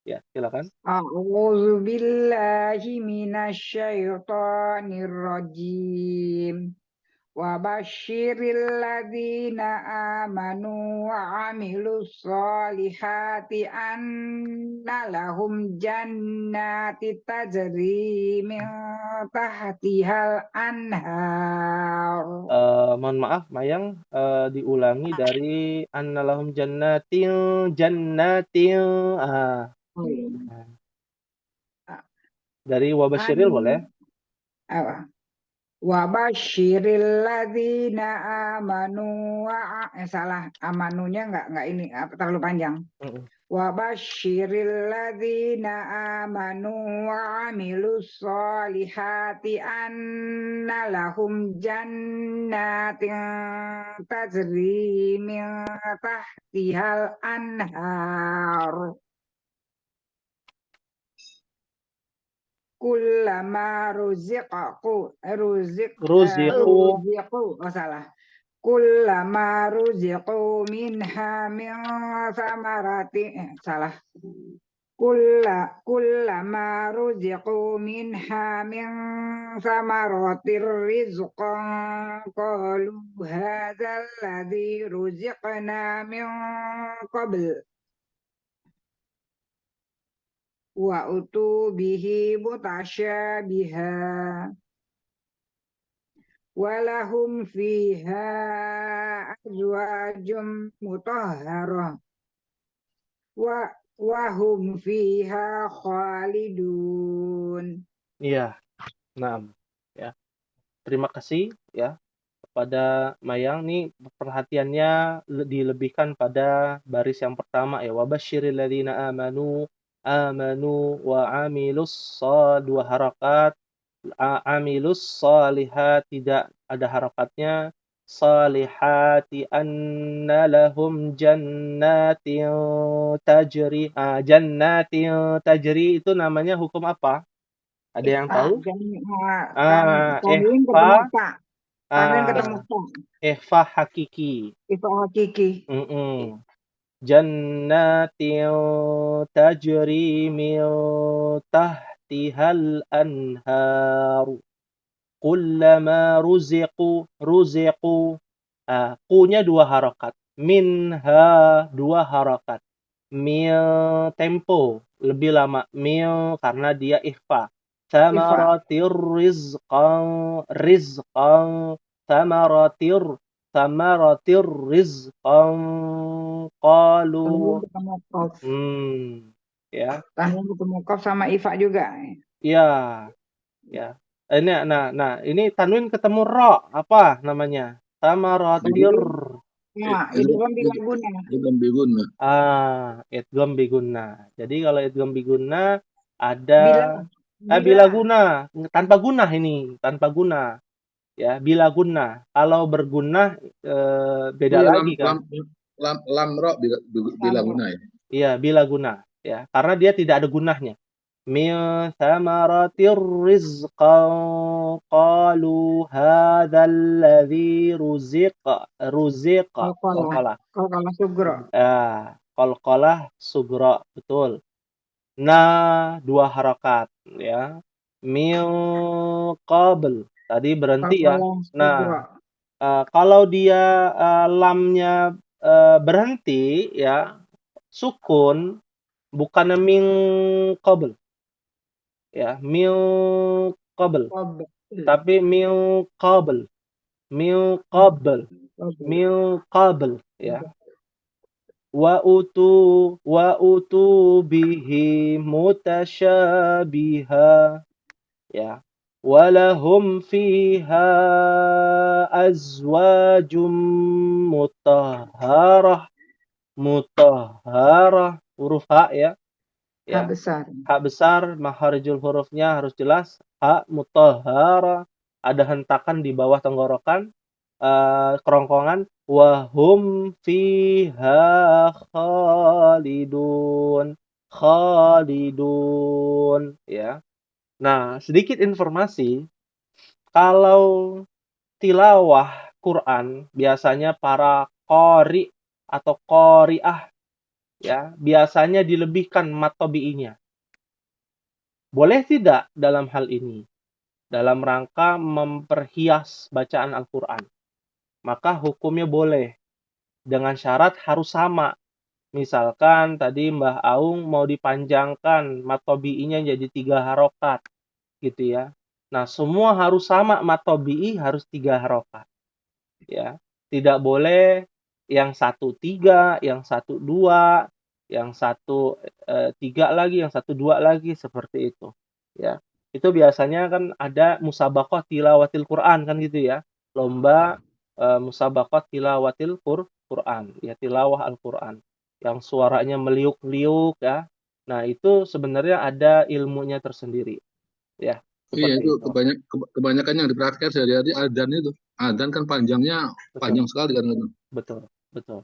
[SPEAKER 1] Ya, silakan.
[SPEAKER 4] A'udzu billahi minasyaitonir rajim. Wa basyiril ladzina amanu wa amilus solihati anna lahum jannati tajri min tahtihal anhar.
[SPEAKER 1] Mohon maaf, Mayang, diulangi dari annalahum jannatin.
[SPEAKER 4] Oh, iya.
[SPEAKER 1] Dari wabasyiril boleh?
[SPEAKER 4] Apa? Wa basyiril ladzina amanu salah, amanunya enggak ini terlalu panjang. Wa basyiril ladzina amanu wa amilus solihati anna lahum jannatin tajri min tahtihal anhar. Kullama ruziqu salah. Kullama ruziqu minha min samarati salah. Kullama ruziqu minha min samaratir rizqan qalu hadzal ladzi ruziqna min qabl. Wa utu bihi mutasyabiha walahum fiha azwajum mutahharah wa hum fiha khalidun.
[SPEAKER 1] Iya. Nah, ya. Terima kasih ya kepada Mayang nih, perhatiannya dilebihkan pada baris yang pertama ya, wabasyiril ladzina amanu wa amilus dua harakat, amilus solihat tidak ada harakatnya, salihati anna lahum jannatin tajri. Jannatin tajri itu namanya hukum apa? Ada yang tahu?
[SPEAKER 4] Tanwin ketemu tak. Tanwin ketemu tak.
[SPEAKER 1] Ikhfa hakiki.
[SPEAKER 4] Ikhfa hakiki.
[SPEAKER 1] Jannatin tajri min tahtihal anhar. Kullama ruziqu. Ku-nya dua harakat. Minha dua harakat. Min tempo lebih lama. Min karena dia ikhfa. Samaratir rizqan samaratir rizqan qalu. Ya.
[SPEAKER 4] Tanwin ketemu qaf sama ifa juga.
[SPEAKER 1] Iya. Ya. Ini tanwin ketemu ra, apa namanya? Samaratir.
[SPEAKER 4] Idgham biguna.
[SPEAKER 1] Idgham biguna. Jadi kalau idgham biguna ada bila guna, tanpa guna ini, tanpa guna. Ya, bila guna. Kalau berguna beda lagi kan.
[SPEAKER 2] Lam ra bila guna ya.
[SPEAKER 1] Iya, bila guna ya, karena dia tidak ada gunahnya. Min thamaratir rizqan qalu hadzal ladzi ruziqa. Qalqalah
[SPEAKER 4] sugra.
[SPEAKER 1] Qalqalah sugra, betul. Nah, dua harakat ya. Min qabl tadi berhenti ya. Nah, kalau dia lamnya berhenti ya, sukun bukan min qabl. Ya, min qabl. Tapi min qabl. Min qabl ya. Wa utu bihi mutasyabiha ya. Walahum fiha azwajum mutahharah. Huruf ha ya.
[SPEAKER 4] Hak besar.
[SPEAKER 1] Hak besar, makharijul hurufnya harus jelas. Ha mutahharah, ada hentakan di bawah tenggorokan, kerongkongan. Wahum fiha khalidun ya. Nah, sedikit informasi, kalau tilawah Quran biasanya para qari atau qari'ah ya, biasanya dilebihkan mat tabi'inya. Boleh tidak dalam hal ini? dalam rangka memperhias bacaan Al-Qur'an. Maka hukumnya boleh, dengan syarat harus sama. Misalkan tadi Mbah Aung mau dipanjangkan mat tobi'inya jadi 3 harokat, gitu ya. Nah, semua harus sama, mat tobi'i harus 3 harokat, ya. Tidak boleh yang 1 3, yang 1 2, yang 1 3 lagi, yang 1 2 lagi, seperti itu, ya. Itu biasanya kan ada musabaqah tilawatil Qur'an kan gitu ya, lomba musabaqah tilawatil Qur'an, ya tilawah Al-Qur'an, yang suaranya meliuk-liuk ya. Nah, itu sebenarnya ada ilmunya tersendiri, ya,
[SPEAKER 2] Iya,
[SPEAKER 1] seperti
[SPEAKER 2] itu
[SPEAKER 1] itu.
[SPEAKER 2] kebanyakan yang diperhatikan sehari-hari adzan itu. Adzan kan panjangnya
[SPEAKER 1] Betul,
[SPEAKER 2] panjang sekali kan itu.
[SPEAKER 1] betul, betul.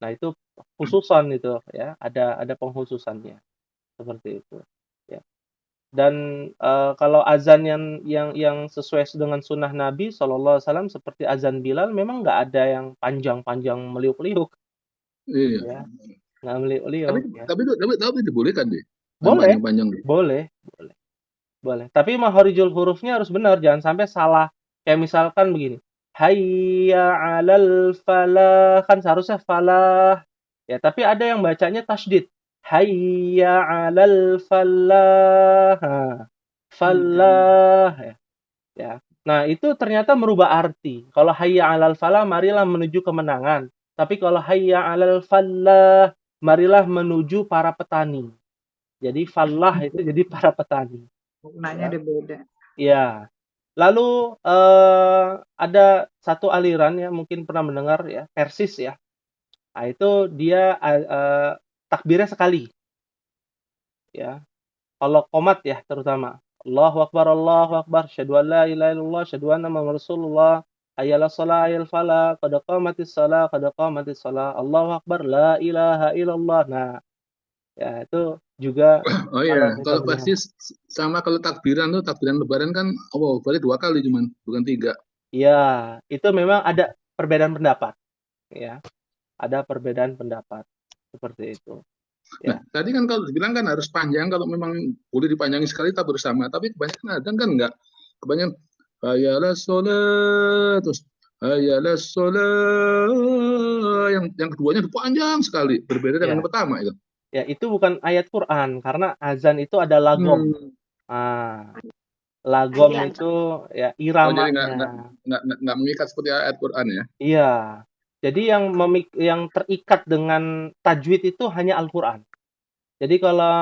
[SPEAKER 1] Nah, itu khususan itu ya, ada pengkhususannya, seperti itu, ya. Dan, kalau azan yang sesuai dengan sunnah Nabi SAW seperti azan Bilal memang nggak ada yang panjang-panjang meliuk-liuk,
[SPEAKER 2] Iya.
[SPEAKER 1] ya, nggak
[SPEAKER 2] Tapi
[SPEAKER 1] meliuk-liuk, ya.
[SPEAKER 2] tapi dibolehkan deh. Yang
[SPEAKER 1] Boleh,
[SPEAKER 2] panjang-panjang deh.
[SPEAKER 1] boleh, boleh, boleh. Tapi makharijul hurufnya harus benar, jangan sampai salah. Kayak misalkan begini, hayya 'alal falah, kan seharusnya falah. Ya, tapi ada yang bacanya tasydid. Hayya 'alal falah. Falah ya. Ya. Nah, itu ternyata merubah arti. Kalau hayya 'alal falah, marilah menuju kemenangan. Tapi kalau hayya 'alal falah, marilah menuju para petani. Jadi falah itu jadi para petani.
[SPEAKER 4] Maknanya
[SPEAKER 1] Ya.
[SPEAKER 4] ada beda.
[SPEAKER 1] Iya. Lalu ada satu aliran ya, mungkin pernah mendengar ya, Persis ya. Nah, itu dia takbirnya sekali. Ya. Kalau qomat ya terutama. Allahu Akbar, asyhadu an la ilaha illallah, asyhadu anna Muhammadar Rasulullah, hayya 'alas shalah, hayya 'alal falah, qad qamatis shalah, qad qamatis shalah, Allahu Akbar, la ilaha illallah. Nah, ya itu juga
[SPEAKER 2] Oh
[SPEAKER 1] kalau
[SPEAKER 2] iya,
[SPEAKER 1] kita
[SPEAKER 2] kalau
[SPEAKER 1] mendengar.
[SPEAKER 2] pasti sama kalau takbiran tuh takbiran lebaran kan berarti 2 kali cuman, bukan 3.
[SPEAKER 1] Iya, itu memang ada perbedaan pendapat, ya. Ada perbedaan pendapat seperti itu,
[SPEAKER 2] Nah,
[SPEAKER 1] ya.
[SPEAKER 2] tadi kan kalau dibilang kan harus panjang kalau memang boleh dipanjangin sekali tak bersama, tapi kebanyakan adzan kan enggak. Kebanyakan hayya 'alas shalah, terus hayya 'alas shalah, yang keduanya itu panjang sekali, berbeda dengan
[SPEAKER 1] Ya,
[SPEAKER 2] yang pertama itu.
[SPEAKER 1] ya itu bukan ayat Quran karena azan itu ada lagom.
[SPEAKER 2] Hmm.
[SPEAKER 1] Ah, lagom itu ya
[SPEAKER 2] Oh jadi
[SPEAKER 1] iramanya.
[SPEAKER 2] nggak mengikat seperti ayat Quran ya?
[SPEAKER 1] Iya. Jadi yang terikat dengan tajwid itu hanya Al-Qur'an. Jadi kalau,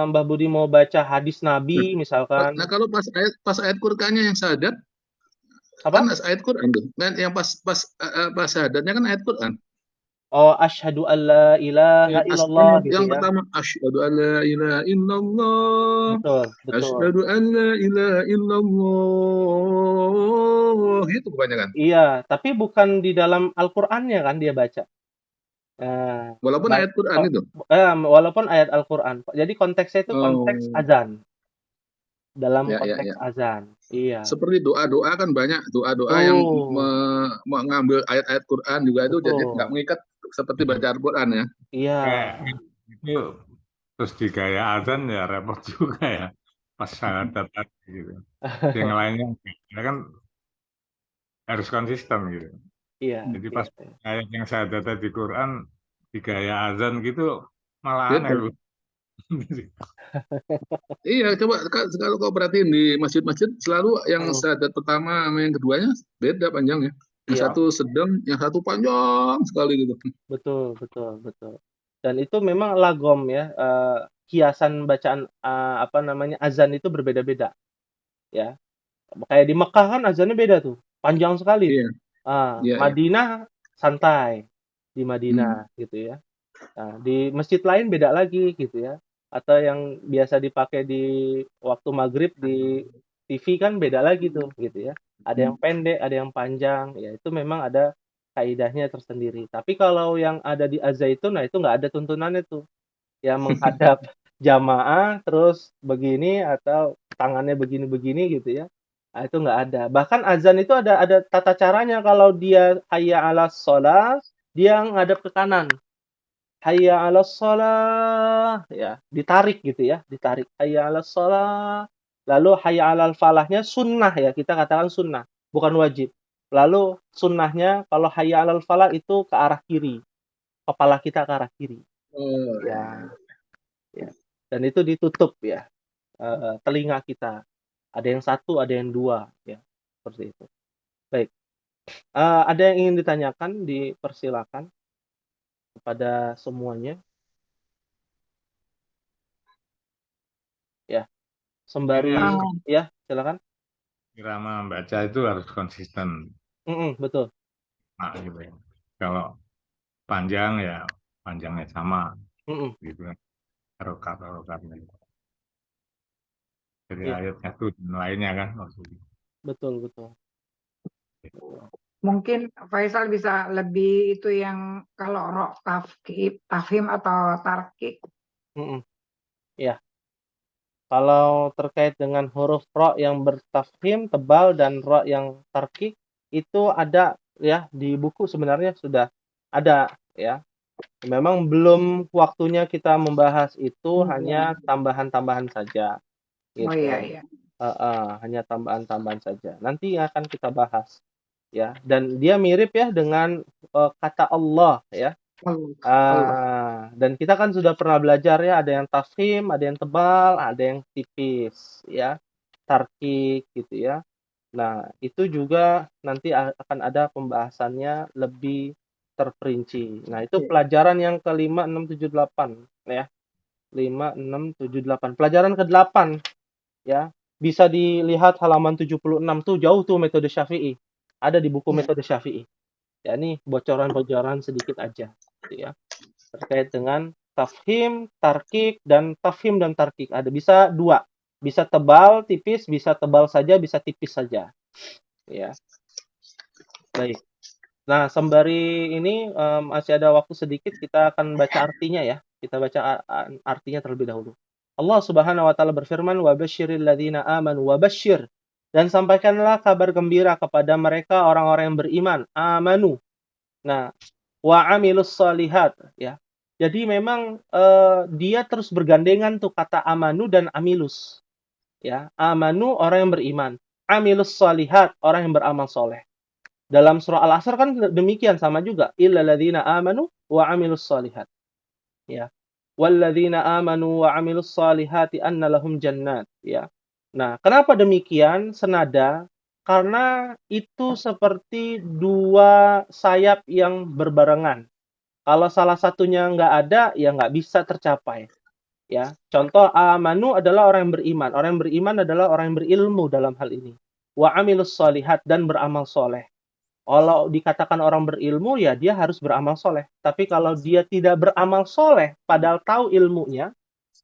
[SPEAKER 1] Mbah Budi mau baca hadis
[SPEAKER 2] Nah,
[SPEAKER 1] Nabi
[SPEAKER 2] nah
[SPEAKER 1] misalkan
[SPEAKER 2] kalau pas ayat Qur'annya yang syahadat kan
[SPEAKER 1] apa?
[SPEAKER 2] ayat Quran tuh. Kan yang pas syahadatnya kan ayat Quran.
[SPEAKER 1] Oh, asyhadu an la ilaha illallah gitu
[SPEAKER 2] Yang
[SPEAKER 1] ya.
[SPEAKER 2] pertama asyhadu an la ilaha illallah.
[SPEAKER 1] Betul, betul.
[SPEAKER 2] Asyhadu an la ilaha illallah. Gitu kebanyakan.
[SPEAKER 1] Iya, tapi bukan di dalam Al-Qur'annya kan dia baca. Nah,
[SPEAKER 2] Walaupun ayat Quran itu.
[SPEAKER 1] walaupun ayat Al-Qur'an. Jadi konteksnya itu konteks
[SPEAKER 2] Oh,
[SPEAKER 1] azan, dalam
[SPEAKER 2] ya ya
[SPEAKER 1] konteks
[SPEAKER 2] ya.
[SPEAKER 1] azan. Iya,
[SPEAKER 2] Seperti doa-doa kan banyak doa-doa yang
[SPEAKER 1] betul,
[SPEAKER 2] mengambil ayat-ayat Quran juga itu jadi nggak
[SPEAKER 1] betul.
[SPEAKER 2] mengikat seperti baca Al-Quran ya.
[SPEAKER 1] Iya,
[SPEAKER 5] Kayak itu terus digaya azan ya repot juga ya. Pas syahadat tadi gitu. Yang lainnya ya kan harus konsisten gitu.
[SPEAKER 1] iya,
[SPEAKER 2] Hmm.
[SPEAKER 5] Jadi
[SPEAKER 1] iya,
[SPEAKER 5] pas
[SPEAKER 1] iya.
[SPEAKER 5] ayat yang syahadat di Quran digaya azan gitu malah aneh
[SPEAKER 2] Beda.
[SPEAKER 5] lu.
[SPEAKER 2] Iya, coba kalau kau perhatiin di masjid-masjid selalu yang
[SPEAKER 1] Hmm,
[SPEAKER 2] syahadat pertama sama yang keduanya beda panjangnya. Yang
[SPEAKER 1] iya,
[SPEAKER 2] satu sedang, yang satu panjang sekali gitu.
[SPEAKER 1] betul, betul, betul. Dan itu memang lagom ya, hiasan bacaan, apa namanya, azan itu berbeda-beda, ya. Kayak di Mekah kan azannya beda tuh, panjang sekali
[SPEAKER 2] Iya,
[SPEAKER 1] tuh.
[SPEAKER 2] iya, iya.
[SPEAKER 1] Madinah santai, di
[SPEAKER 2] Hmm.
[SPEAKER 1] Madinah gitu ya. Nah, di masjid lain beda lagi gitu ya. Atau yang biasa dipakai di waktu maghrib di TV kan beda lagi tuh gitu ya. Ada yang pendek, ada yang panjang, ya itu memang ada kaidahnya tersendiri. Tapi kalau yang ada di Az-Zaitun, nah itu nggak ada tuntunannya tuh. Yang menghadap jamaah terus begini atau tangannya begini-begini gitu ya. Nah, itu nggak ada. Bahkan azan itu ada tata caranya kalau dia hayya 'alas shalah, dia ngadep ke kanan. Hayya 'alas shalah, ya, ditarik gitu ya, ditarik. Hayya 'alas shalah. Lalu hayya 'alal falahnya sunnah ya, kita katakan sunnah, bukan wajib. Lalu sunnahnya kalau hayya 'alal falah itu ke arah kiri, kepala kita ke arah kiri.
[SPEAKER 2] Oh,
[SPEAKER 1] Ya, ya. Dan itu ditutup ya, telinga kita. Ada yang satu, ada yang dua, ya, seperti itu. Baik, ada yang ingin ditanyakan, dipersilakan kepada semuanya. Ya, sembari ya, silakan.
[SPEAKER 5] Irama membaca itu harus konsisten.
[SPEAKER 1] Betul.
[SPEAKER 5] Nah, gitu ya. Kalau panjang ya panjangnya sama, gitu kan. Harokat-harokatnya. Jadi
[SPEAKER 1] Ya.
[SPEAKER 5] ayat satu dan lainnya kan maksudnya.
[SPEAKER 1] Betul.
[SPEAKER 4] Mungkin Faisal bisa lebih itu yang kalau roh tafhim atau tarkik.
[SPEAKER 1] Ya. Kalau terkait dengan huruf ro yang bertafhim tebal dan ro yang tarkik itu ada ya di buku sebenarnya sudah ada ya. Memang belum waktunya kita membahas itu, hanya tambahan-tambahan saja. Gitu.
[SPEAKER 4] Oh iya.
[SPEAKER 1] Hanya tambahan-tambahan saja. Nanti akan kita bahas ya. Dan dia mirip ya dengan kata Allah ya. Dan kita kan sudah pernah belajar ya, ada yang tafhim, ada yang tebal, ada yang tipis ya, tarkik gitu ya. Nah, itu juga nanti akan ada pembahasannya lebih terperinci. Nah, itu pelajaran yang ke-5, 6, 7, 8 ya. 5, 6, 7, 8. Pelajaran ke-8 ya. Bisa dilihat halaman 76 tuh, jauh tuh metode Syafi'i. Ada di buku metode Syafi'i. Ya, ini bocoran-bocoran sedikit aja gitu ya. Terkait dengan tafhim, tarkik, dan tafhim dan tarkik. Ada bisa dua. Bisa tebal, tipis, bisa tebal saja, bisa tipis saja. Ya. Baik. Nah, sembari ini masih ada waktu sedikit, kita akan baca artinya ya. Kita baca artinya terlebih dahulu. Allah Subhanahu wa taala berfirman, "Wa basyiril ladzina amanu wa basyir." Dan sampaikanlah kabar gembira kepada mereka orang-orang yang beriman, amanu. Nah, wa amilus solihat ya. Jadi memang dia terus bergandengan tuh kata amanu dan amilus. Ya, amanu orang yang beriman, amilus solihat orang yang beramal soleh. Dalam surah Al-Asr kan demikian sama juga, illal ladzina amanu wa amilus solihat. Ya. Walladzina amanu wa amilus solihati anna lahum jannat ya. Nah, kenapa demikian senada? Karena itu seperti dua sayap yang berbarengan. Kalau salah satunya nggak ada, ya nggak bisa tercapai. Ya, contoh amanu adalah orang yang beriman. Orang yang beriman adalah orang yang berilmu dalam hal ini. Wa amilus solihat dan beramal soleh. Kalau dikatakan orang berilmu, ya dia harus beramal soleh. Tapi kalau dia tidak beramal soleh, padahal tahu ilmunya,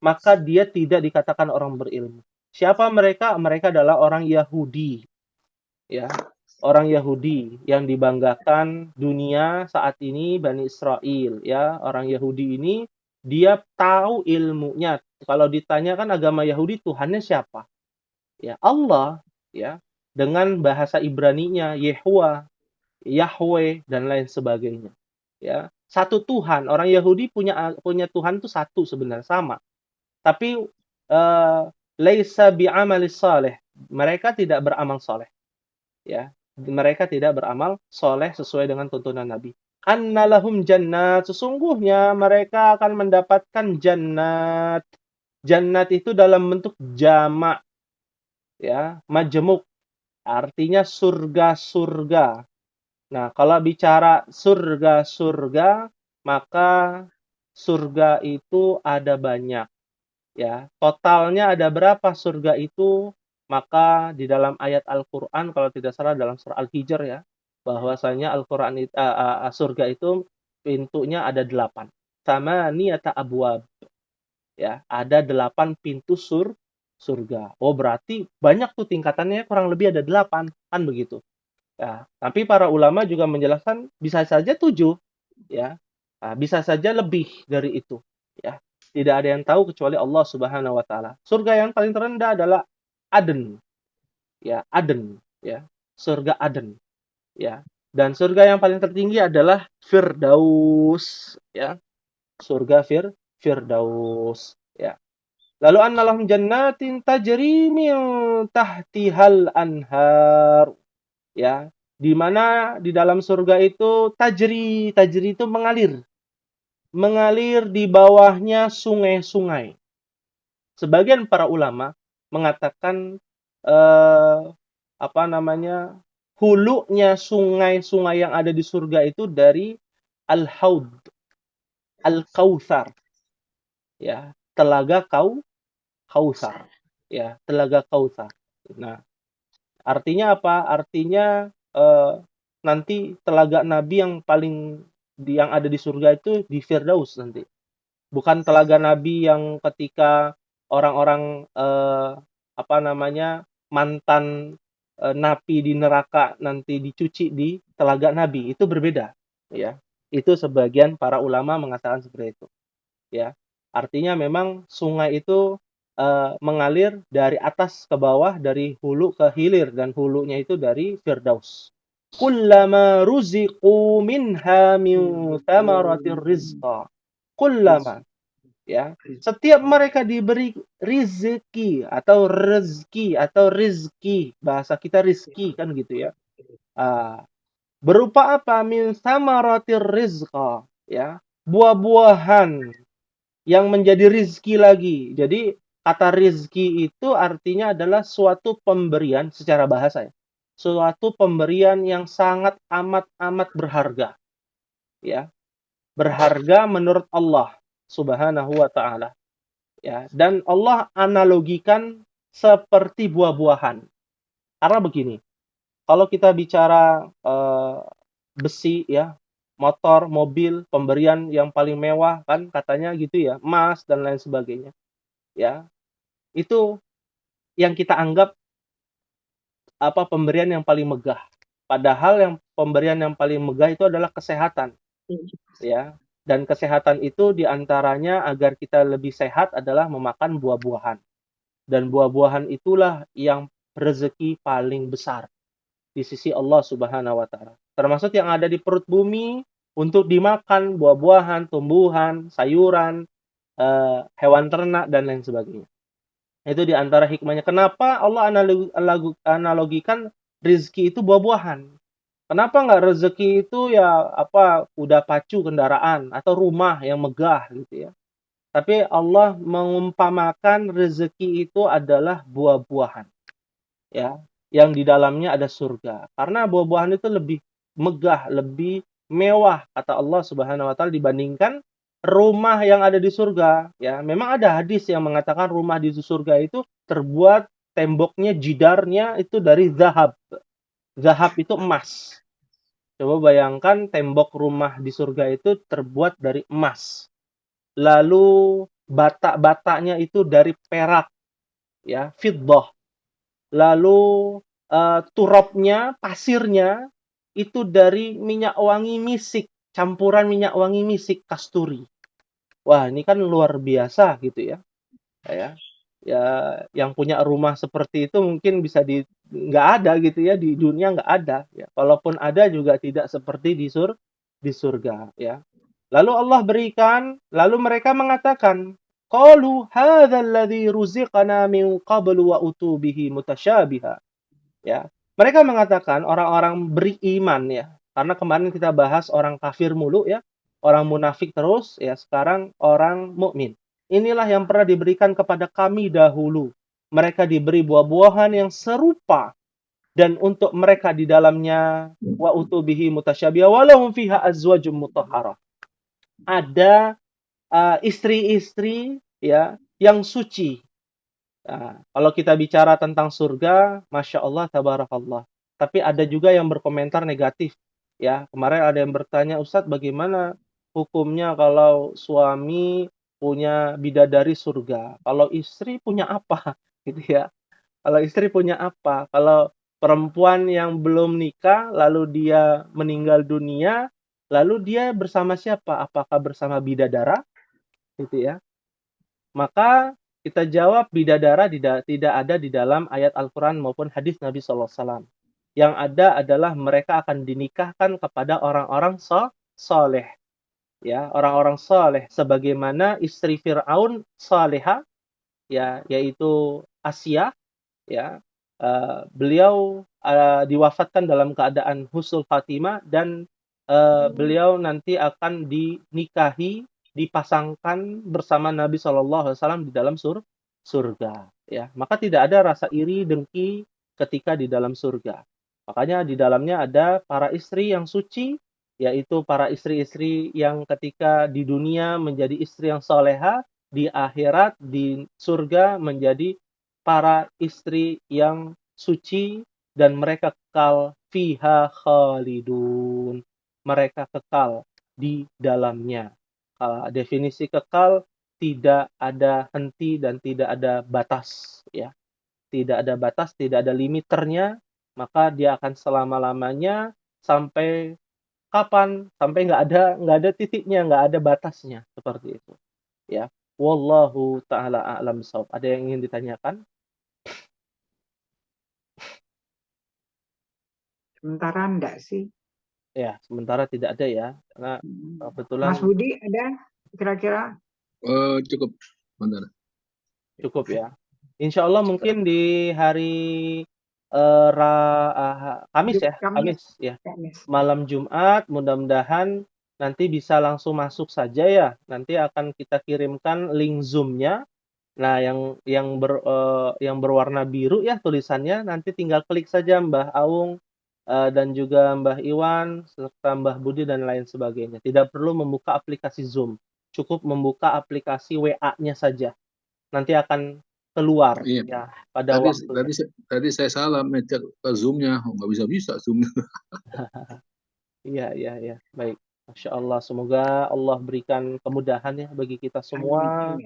[SPEAKER 1] maka dia tidak dikatakan orang berilmu. Siapa mereka? Mereka adalah orang Yahudi. Ya, orang Yahudi yang dibanggakan dunia saat ini, Bani Israel. Ya, orang Yahudi ini dia tahu ilmunya. Kalau ditanyakan agama Yahudi, Tuhannya siapa? Ya, Allah. Ya, dengan bahasa Ibraninya Yehwa, Yahweh dan lain sebagainya. Ya, satu Tuhan. Orang Yahudi punya Tuhan itu satu sebenarnya, sama. Tapi laisa bi'amalis saleh. Mereka tidak beramal soleh. Ya, mereka tidak beramal soleh sesuai dengan tuntunan Nabi. Annalahum jannat, sesungguhnya mereka akan mendapatkan jannat. Jannat itu dalam bentuk jamak, ya, majemuk, artinya surga-surga. Nah, kalau bicara surga-surga, maka surga itu ada banyak. Ya, totalnya ada berapa surga itu? Maka di dalam ayat Al-Qur'an kalau tidak salah dalam surah Al-Hijr ya, bahwasanya Al-Qur'an surga itu pintunya ada 8. Samaniyata abwab. Ya, ada 8 pintu surga. Oh, berarti banyak tuh tingkatannya, kurang lebih ada 8, kan begitu. Ya, tapi para ulama juga menjelaskan bisa saja 7 ya. Nah, bisa saja lebih dari itu ya. Tidak ada yang tahu kecuali Allah Subhanahu wa taala. Surga yang paling terendah adalah Aden. Ya, Aden ya. Surga Aden ya. Dan surga yang paling tertinggi adalah Firdaus ya. Surga Firdaus ya. Lalu anna lahum jannatin tajri min tahtihal anhar. Ya, di mana di dalam surga itu tajri itu mengalir. Mengalir di bawahnya sungai-sungai. Sebagian para ulama mengatakan hulunya sungai-sungai yang ada di surga itu dari Al-Haud, Al-Kautsar. Ya, telaga Kautsar. Ya, telaga Kautsar. Nah, artinya apa? Artinya nanti telaga Nabi yang yang ada di surga itu di Firdaus nanti. Bukan telaga Nabi yang ketika orang-orang mantan napi di neraka nanti dicuci di telaga Nabi, itu berbeda, ya. Itu sebagian para ulama mengatakan seperti itu, ya. Artinya memang sungai itu mengalir dari atas ke bawah, dari hulu ke hilir, dan hulunya itu dari Firdaus. Kullama ruziqu minha min thamaratir rizqa. Kullama, ya, setiap mereka diberi rizki atau rizki, bahasa kita rizki kan gitu ya. Berupa apa? Min samaratir rizqa, ya, buah-buahan yang menjadi rizki lagi. Jadi kata rizki itu artinya adalah suatu pemberian secara bahasa, ya. Suatu pemberian yang sangat amat berharga, ya. Berharga menurut Allah Subhanahu wa taala. Ya, dan Allah analogikan seperti buah-buahan. Karena begini, kalau kita bicara besi, ya, motor, mobil, pemberian yang paling mewah kan katanya gitu ya, emas dan lain sebagainya. Ya, itu yang kita anggap pemberian yang paling megah. Padahal yang pemberian yang paling megah itu adalah kesehatan. Ya, dan kesehatan itu diantaranya agar kita lebih sehat adalah memakan buah-buahan. Dan buah-buahan itulah yang rezeki paling besar di sisi Allah Subhanahu wa taala. Termasuk yang ada di perut bumi untuk dimakan, buah-buahan, tumbuhan, sayuran, hewan ternak dan lain sebagainya. Itu di antara hikmahnya. Kenapa Allah analogikan rezeki itu buah-buahan? Kenapa nggak rezeki itu ya kuda pacu kendaraan atau rumah yang megah gitu ya? Tapi Allah mengumpamakan rezeki itu adalah buah-buahan, ya, yang di dalamnya ada surga. Karena buah-buahan itu lebih megah, lebih mewah kata Allah Subhanahu wa taala dibandingkan rumah yang ada di surga, ya. Memang ada hadis yang mengatakan rumah di surga itu terbuat temboknya, jidarnya itu dari zahab. Zahab itu emas. Coba bayangkan tembok rumah di surga itu terbuat dari emas. Lalu batak-bataknya itu dari perak, ya, fiddah. Lalu turapnya, pasirnya itu dari minyak wangi misik, campuran minyak wangi misik kasturi. Wah, ini kan luar biasa gitu ya. Ya, yang punya rumah seperti itu mungkin bisa nggak ada gitu ya, di dunia nggak ada ya. Kalaupun ada juga tidak seperti di surga ya. Lalu Allah berikan, lalu mereka mengatakan, qalu hadzal ladzi ruziqana min qablu wa utubihi mutasyabiha. Ya. Mereka mengatakan orang-orang beriman ya. Karena kemarin kita bahas orang kafir mulu ya, orang munafik terus ya, sekarang orang mukmin. Inilah yang pernah diberikan kepada kami dahulu. Mereka diberi buah-buahan yang serupa dan untuk mereka di dalamnya wa utubihi mutasyabiha walahum fiha azwajum mutahharah. Ada istri-istri ya yang suci. Nah, kalau kita bicara tentang surga, masya Allah, tabarakallah. Tapi ada juga yang berkomentar negatif. Ya, kemarin ada yang bertanya, Ustadz, bagaimana hukumnya kalau suami punya bidadari surga? Kalau istri punya apa? Gitu ya. Kalau istri punya apa? Kalau perempuan yang belum nikah, lalu dia meninggal dunia, lalu dia bersama siapa? Apakah bersama bidadara? Gitu ya. Maka kita jawab bidadara tidak ada di dalam ayat Al-Quran maupun hadis Nabi SAW. Yang ada adalah mereka akan dinikahkan kepada orang-orang soleh. Ya, orang-orang soleh. Sebagaimana istri Fir'aun soleha, ya, yaitu Asia, ya. Beliau diwafatkan dalam keadaan husnul khatimah dan beliau nanti akan dinikahi, dipasangkan bersama Nabi SAW di dalam surga, ya. Maka tidak ada rasa iri dengki ketika di dalam surga. Makanya di dalamnya ada para istri yang suci, yaitu para istri-istri yang ketika di dunia menjadi istri yang soleha, di akhirat di surga menjadi para istri yang suci dan mereka kekal fiha khalidun. Mereka kekal di dalamnya. Definisi kekal tidak ada henti dan tidak ada batas, ya. Tidak ada batas, tidak ada limiternya, maka dia akan selama-lamanya sampai kapan? Sampai nggak ada titiknya, nggak ada batasnya, seperti itu. Ya. Wallahu ta'ala a'lam bishawab. Ada yang ingin ditanyakan?
[SPEAKER 4] Sementara enggak sih.
[SPEAKER 1] Ya, sementara tidak ada ya. Karena kebetulan
[SPEAKER 4] Mas Budi ada kira-kira?
[SPEAKER 2] Cukup, bentar.
[SPEAKER 1] Cukup ya. Insya Allah mungkin di hari Kamis ya, Kamis ya. Malam Jumat, mudah-mudahan nanti bisa langsung masuk saja ya. Nanti akan kita kirimkan link Zoom-nya. Nah, yang berwarna biru ya tulisannya, nanti tinggal klik saja Mbah Aung dan juga Mbah Iwan serta Mbah Budi dan lain sebagainya. Tidak perlu membuka aplikasi Zoom, cukup membuka aplikasi WA-nya saja. Nanti akan keluar ya pada waktu.
[SPEAKER 2] Tadi saya salah ngecek ke Zoom-nya, nggak bisa Zoom.
[SPEAKER 1] Iya. Baik. Masya Allah, semoga Allah berikan kemudahan ya bagi kita semua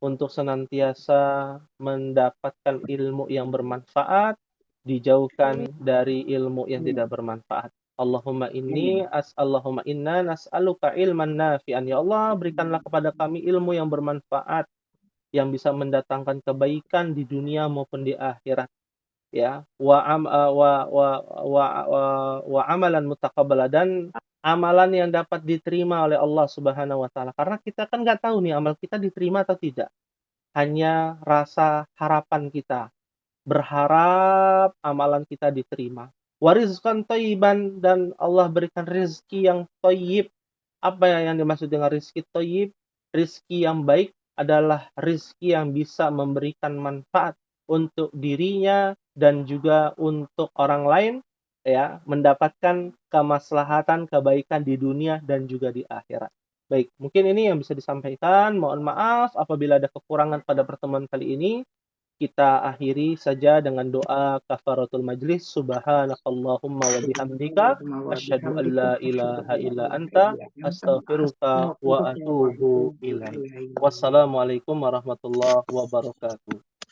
[SPEAKER 1] untuk senantiasa mendapatkan ilmu yang bermanfaat, dijauhkan dari ilmu yang tidak bermanfaat. Allahumma inna nas'aluka ilman nafi'an. Ya Allah, berikanlah kepada kami ilmu yang bermanfaat, yang bisa mendatangkan kebaikan di dunia maupun di akhirat. Ya, wa amalan mutaqabbala, dan amalan yang dapat diterima oleh Allah Subhanahu wa taala. Karena kita kan nggak tahu nih amal kita diterima atau tidak. Hanya rasa harapan kita, berharap amalan kita diterima. Wa rizqan thayyiban, dan Allah berikan rezeki yang thayyib. Apa yang dimaksud dengan rezeki thayyib? Rezeki yang baik adalah rezeki yang bisa memberikan manfaat untuk dirinya dan juga untuk orang lain, ya, mendapatkan kemaslahatan, kebaikan di dunia dan juga di akhirat. Baik, mungkin ini yang bisa disampaikan. Mohon maaf apabila ada kekurangan pada pertemuan kali ini. Kita akhiri saja dengan doa kafaratul majlis. Subhanakallahumma wa bihamdika asyhadu an la ilaha illa anta astaghfiruka wa atubu ilaik. Wassalamualaikum warahmatullahi wabarakatuh.